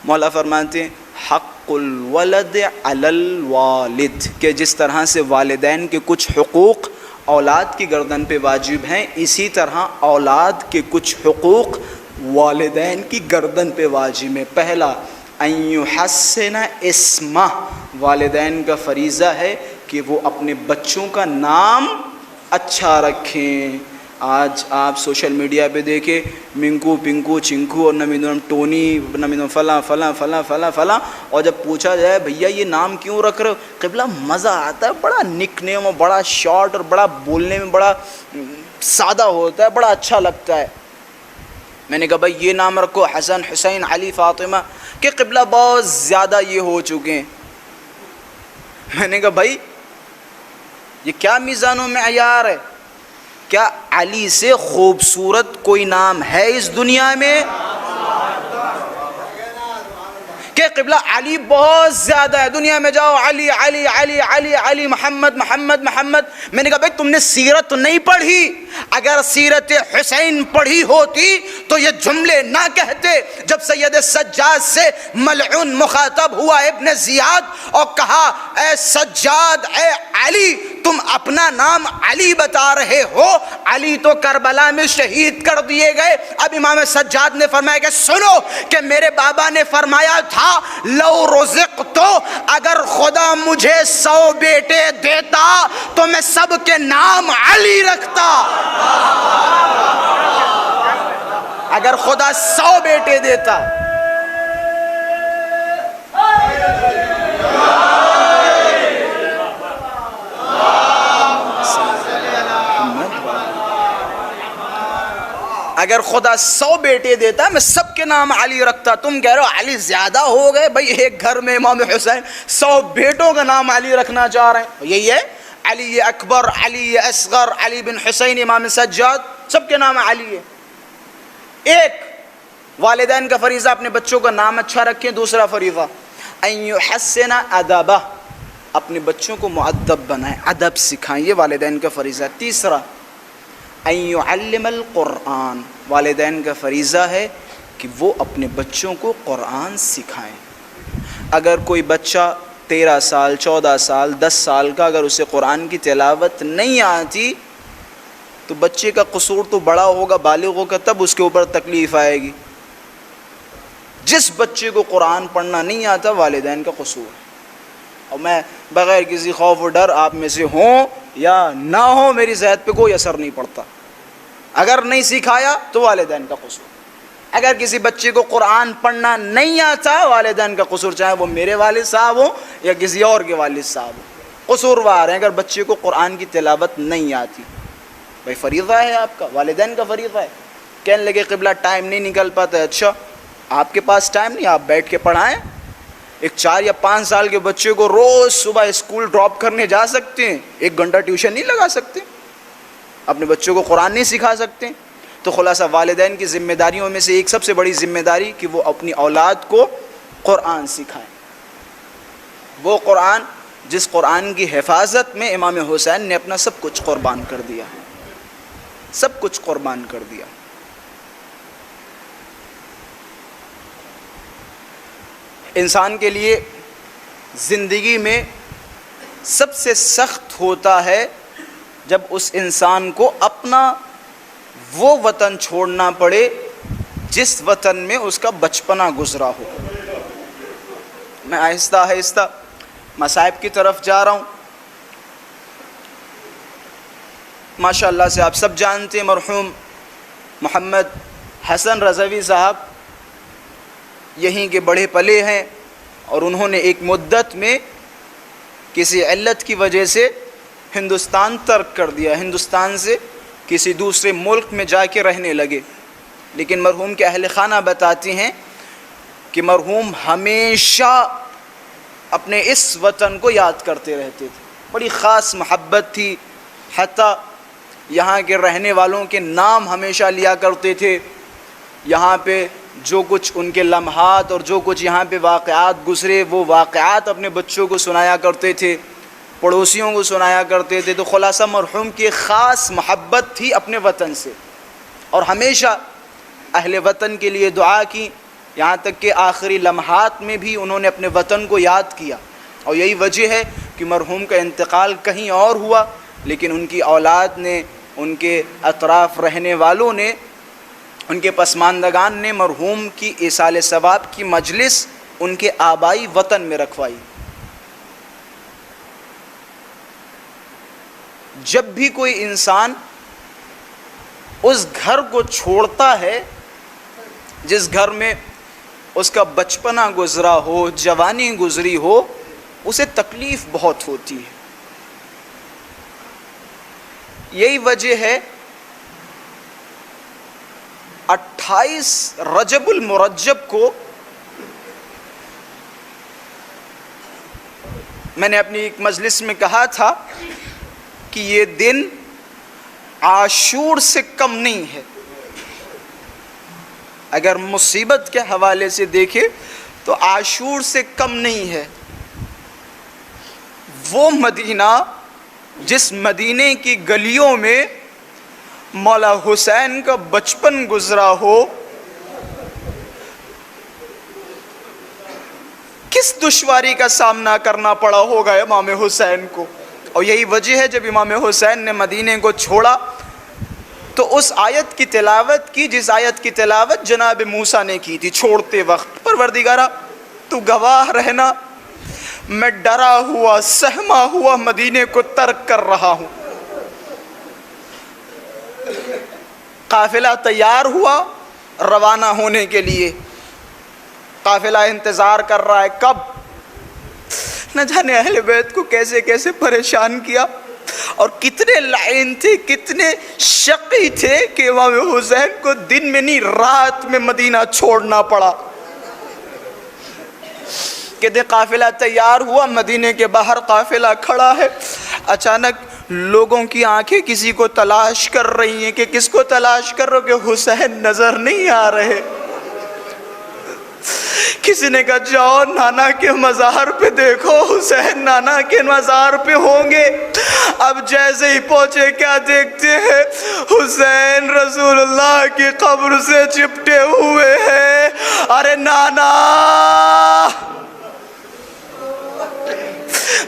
مولا فرماتے ہیں حق الولد علی الوالد، کہ جس طرح سے والدین کے کچھ حقوق اولاد کی گردن پہ واجب ہیں، اسی طرح اولاد کے کچھ حقوق والدین کی گردن پہ واجب ہیں. پہلا ان یحسن اسمہ، والدین کا فریضہ ہے کہ وہ اپنے بچوں کا نام اچھا رکھیں. آج آپ سوشل میڈیا پہ دیکھیں منکو پنکو چنکو اور نمیدونم ٹونی نمیدونم فلاں فلاں فلاں فلاں فلاں، اور جب پوچھا جائے بھیا یہ نام کیوں رکھ رہے ہو؟ قبلہ مزہ آتا ہے، بڑا نک نیم اور بڑا شارٹ اور بڑا بولنے میں بڑا سادہ ہوتا ہے، بڑا اچھا لگتا ہے. میں نے کہا بھائی یہ نام رکھو حسن حسین علی فاطمہ، کہ قبلہ بہت زیادہ یہ ہو چکے ہیں. میں نے کہا بھائی یہ کیا میزان و معیار ہے؟ کیا علی سے خوبصورت کوئی نام ہے اس دنیا میں؟ کہ قبلہ علی بہت زیادہ ہے، دنیا میں جاؤ علی علی علی علی علی محمد محمد محمد۔ میں نے کہا بھائی تم نے سیرت تو نہیں پڑھی، اگر سیرت حسین پڑھی ہوتی تو یہ جملے نہ کہتے۔ جب سید سجاد سے ملعون مخاطب ہوا ابن زیاد اور کہا اے سجاد اے علی تم اپنا نام علی بتا رہے ہو، علی تو کربلا میں شہید کر دیے گئے۔ اب امام سجاد نے فرمایا کہ سنو کہ میرے بابا نے فرمایا تھا لو رزقتو، اگر خدا مجھے 100 بیٹے دیتا تو میں سب کے نام علی رکھتا۔ اگر خدا 100 بیٹے دیتا۔ اگر خدا 100 بیٹے دیتا میں سب کے نام علی رکھتا۔ تم کہہ رہے ہو علی زیادہ ہو گئے، بھائی ایک گھر میں امام حسین 100 بیٹوں کا نام علی رکھنا چاہ رہے ہیں، یہی ہے علی اکبر، علی اصغر، علی بن حسین، امام سجاد، سب کے نام علی ہے۔ ایک والدین کا فریضہ اپنے بچوں کا نام اچھا رکھیں، دوسرا فریضہ ان یحسن ادبہ، اپنے بچوں کو مؤدب بنائیں، ادب سکھائیں، یہ والدین کا فریضہ ہے۔ تیسرا ان یعلم القرآن، والدین کا فریضہ ہے کہ وہ اپنے بچوں کو قرآن سکھائیں۔ اگر کوئی بچہ 13 سال 14 سال 10 سال کا اگر اسے قرآن کی تلاوت نہیں آتی تو بچے کا قصور تو بڑا ہوگا، بالغ ہوگا تب اس کے اوپر تکلیف آئے گی۔ جس بچے کو قرآن پڑھنا نہیں آتا والدین کا قصور ہے۔ اور میں بغیر کسی خوف و ڈر آپ میں سے ہوں یا نہ ہوں میری صحت پہ کوئی اثر نہیں پڑتا، اگر نہیں سکھایا تو والدین کا قصور۔ اگر کسی بچے کو قرآن پڑھنا نہیں آتا والدین کا قصور، چاہے وہ میرے والد صاحب ہوں یا کسی اور کے والد صاحب ہوں، قصوروار ہیں اگر بچے کو قرآن کی تلاوت نہیں آتی۔ بھائی فریضہ ہے آپ کا، والدین کا فریضہ ہے۔ کہنے لگے قبلہ ٹائم نہیں نکل پاتا ہے، اچھا آپ کے پاس ٹائم نہیں، آپ بیٹھ کے پڑھائیں۔ ایک 4 یا 5 سال کے بچے کو روز صبح اسکول ڈراپ کرنے جا سکتے ہیں، 1 گھنٹہ ٹیوشن نہیں لگا سکتے، اپنے بچوں کو قرآن نہیں سکھا سکتے۔ تو خلاصہ والدین کی ذمہ داریوں میں سے ایک سب سے بڑی ذمہ داری کہ وہ اپنی اولاد کو قرآن سکھائیں۔ وہ قرآن جس قرآن کی حفاظت میں امام حسین نے اپنا سب کچھ قربان کر دیا، سب کچھ قربان کر دیا۔ انسان کے لیے زندگی میں سب سے سخت ہوتا ہے جب اس انسان کو اپنا وہ وطن چھوڑنا پڑے جس وطن میں اس کا بچپنا گزرا ہو۔ میں آہستہ آہستہ مصائب کی طرف جا رہا ہوں۔ ماشاء اللہ سے آپ سب جانتے ہیں مرحوم محمد حسن رضوی صاحب یہیں کے بڑے پلے ہیں، اور انہوں نے ایک مدت میں کسی علت کی وجہ سے ہندوستان ترک کر دیا، ہندوستان سے کسی دوسرے ملک میں جا کے رہنے لگے۔ لیکن مرحوم کے اہل خانہ بتاتے ہیں کہ مرحوم ہمیشہ اپنے اس وطن کو یاد کرتے رہتے تھے، بڑی خاص محبت تھی، حتیٰ یہاں کے رہنے والوں کے نام ہمیشہ لیا کرتے تھے۔ یہاں پہ جو کچھ ان کے لمحات اور جو کچھ یہاں پہ واقعات گزرے وہ واقعات اپنے بچوں کو سنایا کرتے تھے، پڑوسیوں کو سنایا کرتے تھے۔ تو خلاصہ مرحوم کی خاص محبت تھی اپنے وطن سے، اور ہمیشہ اہل وطن کے لیے دعا کی، یہاں تک کہ آخری لمحات میں بھی انہوں نے اپنے وطن کو یاد کیا۔ اور یہی وجہ ہے کہ مرحوم کا انتقال کہیں اور ہوا، لیکن ان کی اولاد نے، ان کے اطراف رہنے والوں نے، ان کے پسماندگان نے مرحوم کی ایصال ثواب کی مجلس ان کے آبائی وطن میں رکھوائی۔ جب بھی کوئی انسان اس گھر کو چھوڑتا ہے جس گھر میں اس کا بچپنا گزرا ہو، جوانی گزری ہو، اسے تکلیف بہت ہوتی ہے۔ یہی وجہ ہے 28 رجب المرجب کو میں نے اپنی ایک مجلس میں کہا تھا کہ یہ دن عاشور سے کم نہیں ہے۔ اگر مصیبت کے حوالے سے دیکھے تو عاشور سے کم نہیں ہے وہ مدینہ جس مدینے کی گلیوں میں مولا حسین کا بچپن گزرا ہو. کس دشواری کا سامنا کرنا پڑا ہوگا امام حسین کو. اور یہی وجہ ہے جب امام حسین نے مدینے کو چھوڑا تو اس آیت کی تلاوت کی جس آیت کی تلاوت جناب موسیٰ نے کی تھی چھوڑتے وقت. پروردگارا تو گواہ رہنا میں ڈرا ہوا سہما ہوا مدینے کو ترک کر رہا ہوں. قافلہ تیار ہوا روانہ ہونے کے لیے. قافلہ انتظار کر رہا ہے کب. نہ جانے اہل بیت کو کیسے کیسے پریشان کیا اور کتنے لعین تھے کتنے شقی تھے کہ امام حسین کو دن میں نہیں رات میں مدینہ چھوڑنا پڑا. کہ قافلہ تیار ہوا مدینے کے باہر قافلہ کھڑا ہے. اچانک لوگوں کی آنکھیں کسی کو تلاش کر رہی ہیں کہ کس کو تلاش کر رہے ہو کہ حسین نظر نہیں آ رہے. کسی نے کہا جاؤ نانا کے مزار پہ دیکھو حسین نانا کے مزار پہ ہوں گے. اب جیسے ہی پہنچے کیا دیکھتے ہیں حسین رسول اللہ کی قبر سے چپٹے ہوئے ہیں. ارے نانا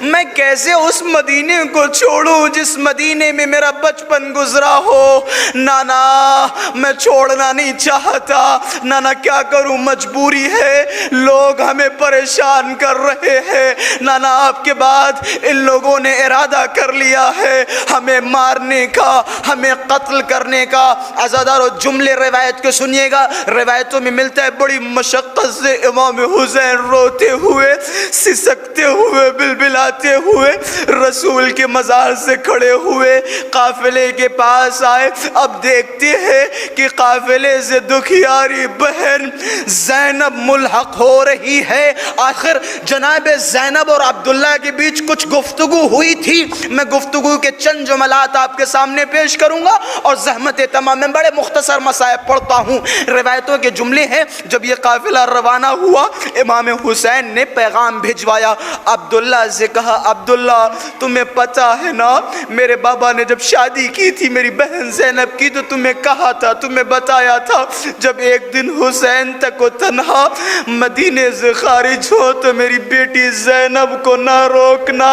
میں کیسے اس مدینے کو چھوڑوں جس مدینے میں میرا بچپن گزرا ہو. نانا میں چھوڑنا نہیں چاہتا. نانا کیا کروں مجبوری ہے لوگ ہمیں پریشان کر رہے ہیں. نانا آپ کے بعد ان لوگوں نے ارادہ کر لیا ہے ہمیں مارنے کا ہمیں قتل کرنے کا. عزادارو جملے روایت کو سنیے گا. روایتوں میں ملتا ہے بڑی مشقت سے امام حسین روتے ہوئے سسکتے ہوئے بلبلاتے ہوئے رسول کے مزار سے کھڑے ہوئے قافلے کے پاس آئے. اب دیکھتے ہیں کہ قافلے سے دکھیاری بہن زینب ملحق ہو رہی ہے. آخر جناب زینب اور عبداللہ کے بیچ کچھ گفتگو ہوئی تھی. میں گفتگو کے چند جملات آپ کے سامنے پیش کروں گا اور زحمت تمام میں بڑے مختصر مسائل پڑھتا ہوں. روایتوں کے جملے ہیں جب یہ قافلہ روانہ ہوا امام حسین نے پیغام بھجوایا. عبداللہ سے کہا عبداللہ تمہیں پتا ہے نا میرے بابا نے جب شادی کی تھی میری بہن زینب کی تو تمہیں کہا تھا تمہیں بتایا تھا جب ایک دن حسین تک کو تنہا مدینے سے خارج ہو تو میری بیٹی زینب کو نہ روکنا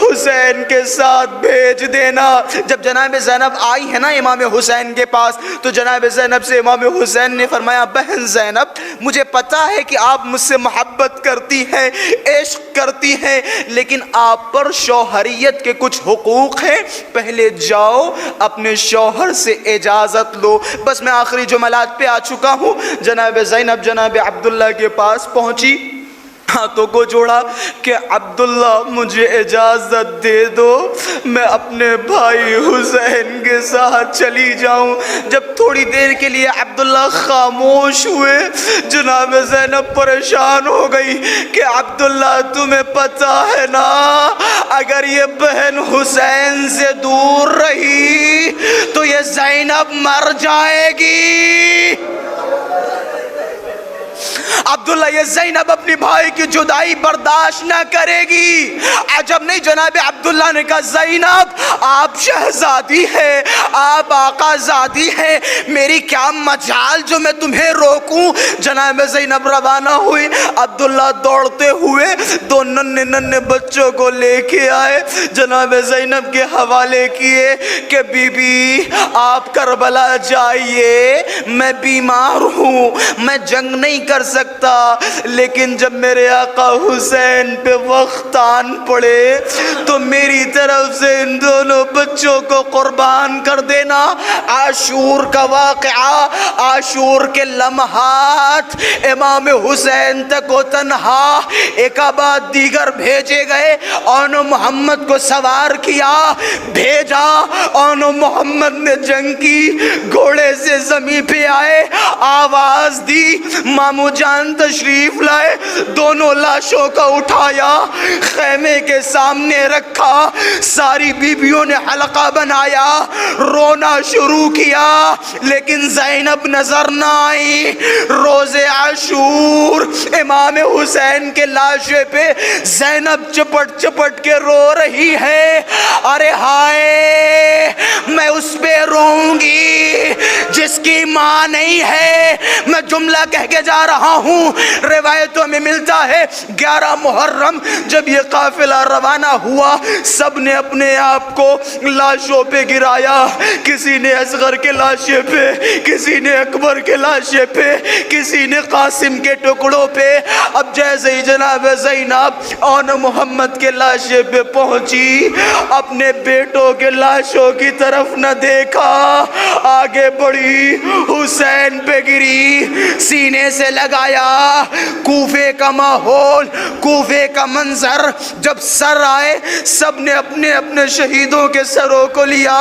حسین کے ساتھ بھیج دینا. جب جناب زینب آئی ہے نا امام حسین کے پاس تو جناب زینب سے امام حسین نے فرمایا بہن زینب مجھے پتا ہے کہ آپ مجھ سے محبت کرتی ہیں عشق کرتی ہیں لیکن آپ پر شوہریت کے کچھ حقوق ہیں. پہلے جاؤ اپنے شوہر سے اجازت لو. بس میں آخری جملات پہ آ چکا ہوں. جناب زینب جناب عبداللہ کے پاس پہنچی ہاتھوں کو جوڑا کہ عبداللہ مجھے اجازت دے دو میں اپنے بھائی حسین کے ساتھ چلی جاؤں. جب تھوڑی دیر کے لیے عبداللہ خاموش ہوئے جناب زینب پریشان ہو گئی کہ عبداللہ تمہیں پتا ہے نا اگر یہ بہن حسین سے دور رہی تو یہ زینب مر جائے گی. عبداللہ یہ زینب اپنی بھائی کی جدائی برداشت نہ کرے گی. عجب نہیں جناب عبداللہ نے کہا زینب آپ شہزادی ہیں آپ آقا زادی ہیں میری کیا مجال جو میں تمہیں روکوں. جناب زینب روانہ ہوئی. عبداللہ دوڑتے ہوئے دو ننھے بچوں کو لے کے آئے جناب زینب کے حوالے کیے کہ بی بی آپ کربلا جائیے میں بیمار ہوں میں جنگ نہیں کر سکتا لیکن جب میرے آقا حسین پہ وقت آن پڑے تو میری طرف سے ان دونوں بچوں کو قربان کر دینا. عاشور کا واقعہ عاشور کے لمحات امام حسین تک و تنہا ایک بعد دیگر بھیجے گئے. اون محمد کو سوار کیا بھیجا اون محمد نے جنگ کی گھوڑے سے زمین پہ آئے آواز دی مامو جان تشریف لائے، دونوں لاشوں کا اٹھایا، خیمے کے سامنے رکھا، ساری بیویوں نے حلقہ بنایا، رونا شروع کیا، لیکن زینب نظر نہ آئی۔ روز عاشور امام حسین کے لاشے پہ زینب چپٹ چپٹ کے رو رہی ہے، ارے ہائے میں اس پہ روؤں گی جس کی ماں نہیں ہے۔ میں جملہ کہہ کے جا رہا ہوں، روایتوں میں ملتا ہے 11 محرم جب یہ قافلہ روانہ ہوا، سب نے اپنے آپ کو لاشوں پہ گرایا، کسی نے اصغر کے لاشے پہ، کسی نے اکبر کے لاشے پہ، کسی نے قاسم کے ٹکڑوں پہ۔ اب جیسے ہی جناب زینب اور محمد کے لاشے پہ پہنچی، اپنے بیٹوں کے لاشوں کی طرف نہ دیکھا، آگے بڑھی، حسین پہ گری، سینے سے لگایا۔ کوفے کا ماحول، کوفے کا منظر، جب سر آئے سب نے اپنے اپنے شہیدوں کے سروں کو لیا،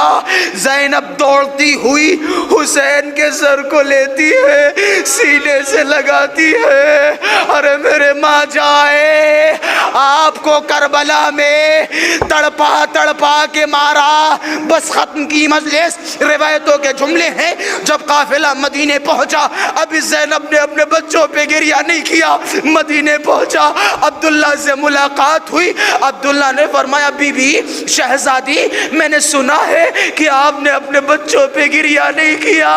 زینب دوڑتی ہوئی حسین کے سر کو لیتی ہے، سینے سے لگاتی ہے، ارے میرے ماں جائے، آپ کو کربلا میں تڑپا تڑپا کے مارا، بس ختم کی مجلس۔ روایتوں کے جملے ہیں جب قافلہ مدینے پہنچا، ابھی زینب نے اپنے بچوں پہ گریہ نہیں کیا، مدینے پہنچا، عبداللہ سے ملاقات ہوئی، عبداللہ نے فرمایا بی بی شہزادی میں نے سنا ہے کہ آپ نے اپنے بچوں پہ گریہ نہیں کیا۔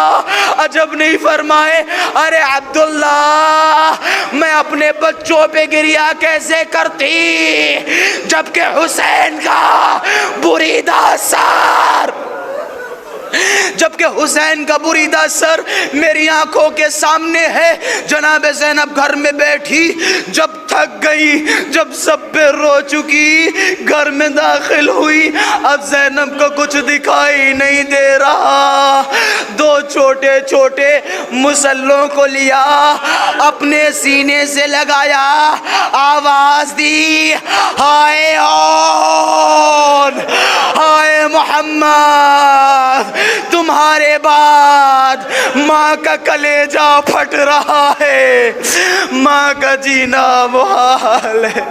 عجب نہیں فرمائے، ارے عبداللہ میں اپنے بچوں پہ گریہ کیسے کرتی جبکہ حسین کا بریدہ سر، جبکہ حسین کا بریدہ سر میری آنکھوں کے سامنے ہے۔ جناب زینب گھر میں بیٹھی، جب تھک گئی، جب سب پہ رو چکی، گھر میں داخل ہوئی، اب زینب کو کچھ دکھائی نہیں دے رہا، دو چھوٹے چھوٹے مسلوں کو لیا، اپنے سینے سے لگایا، آواز دی، ہائے اون، ہائے محمد، تمہارے بعد ماں کا کلیجہ پھٹ رہا ہے، ماں کا جینا محال ہے۔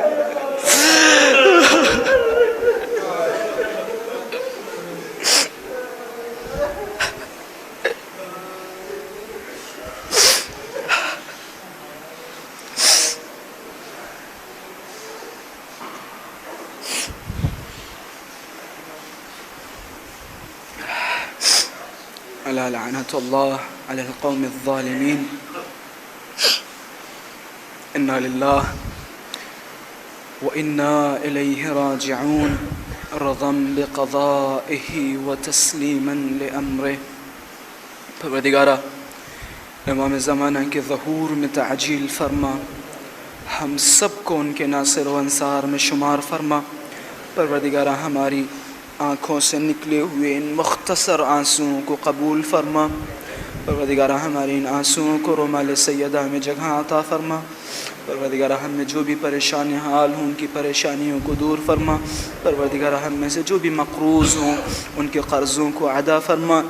ألا لعنة الله على القوم الظالمين إنا لله وإنا إليه راجعون رضا بقضائه وتسليما لأمره۔ پروردگارہ امام زمانہ کے ظہور میں تعجیل فرما، ہم سب کو ان کے ناصر و انصار میں شمار فرما۔ پروردگارہ ہماری آنکھوں سے نکلے ہوئے ان مختصر آنسوؤں کو قبول فرما۔ پروردگارہ ہماری ان آنسوؤں کو رومال سیدہ میں جگہ عطا فرما۔ پروردگارہ ہم میں جو بھی پریشانی حال ہوں ان کی پریشانیوں کو دور فرما۔ پروردگارہ ہم میں سے جو بھی مقروض ہوں ان کے قرضوں کو ادا فرما۔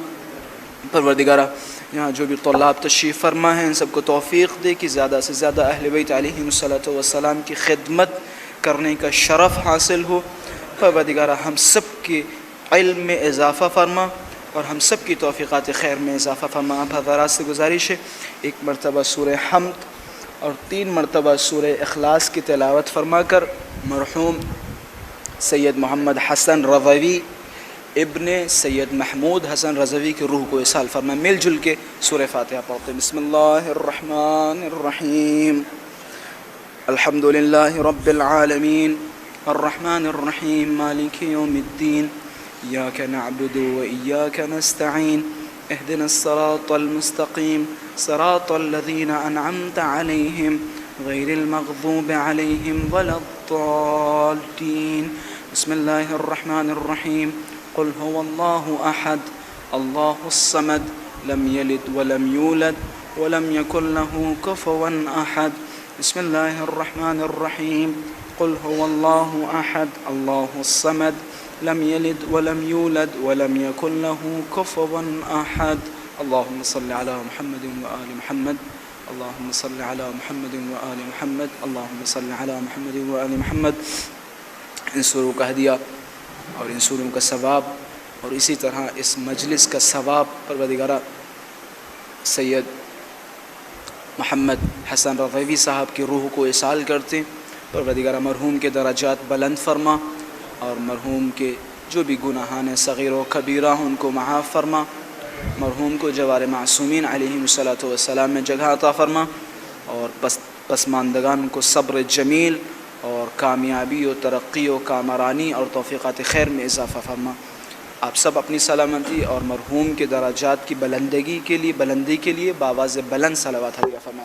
پروردگارہ یہاں جو بھی طلاب تشریف فرما ہیں ان سب کو توفیق دے کہ زیادہ سے زیادہ اہل بیت علیہم الصلاۃ والسلام کی خدمت کرنے کا شرف حاصل ہو۔ پروردگارہ ہم سب کے علم میں اضافہ فرما اور ہم سب کی توفیقات خیر میں اضافہ فرما۔ آپ حضرات سے گزارش ہے ایک مرتبہ سورہ حمد اور 3 مرتبہ سورہ اخلاص کی تلاوت فرما کر مرحوم سید محمد حسن رضوی ابن سید محمود حسن رضوی کی روح کو اصال فرما۔ مل جل کے سورہ فاتحہ پڑھتے ہیں۔ بسم اللہ الرحمن الرحیم، الحمد للہ رب العالمین الرحمن الرحیم مالک یوم الدین، ایاک نعبد و ایاک نستعین، اہدنا الصراط المستقیم، صراط الذین انعمت علیہم غیر المغضوب علیہم ولا الضالین۔ بسم اللہ الرحمن الرحیم، قل هو اللہ احد اللہ الصمد لم یلد ولم یولد ولم یکن له کفوا احد۔ بسم اللہ الرحمن الرحیم، قل هو اللہ احد اللہ الصمد لم یلد ولم یولد ولم یکن له کفوا احد۔ اللہم صل علی محمد وآل محمد اللهم صل على محمد وآل محمد اللهم صل على محمد وآل محمد. ان سوروں کا ہدیہ اور ان سوروں کا ثواب اور اسی طرح اس مجلس کا ثواب پروردگارہ سید محمد حسن رضوی صاحب کی روح کو ایصال کرتے. پروردگارہ مرحوم کے درجات بلند فرما اور مرحوم کے جو بھی گناہان صغیر و کبیرہ ان کو معاف فرما. مرحوم کو جوار معصومین علیہم الصلاۃ والسلام میں جگہ عطا فرما اور پسماندگان کو صبر جمیل اور کامیابی و ترقی و کامرانی اور توفیقات خیر میں اضافہ فرما. آپ سب اپنی سلامتی اور مرحوم کے درجات کی بلندی کے لیے بآواز بلند صلوات ہدیہ فرما.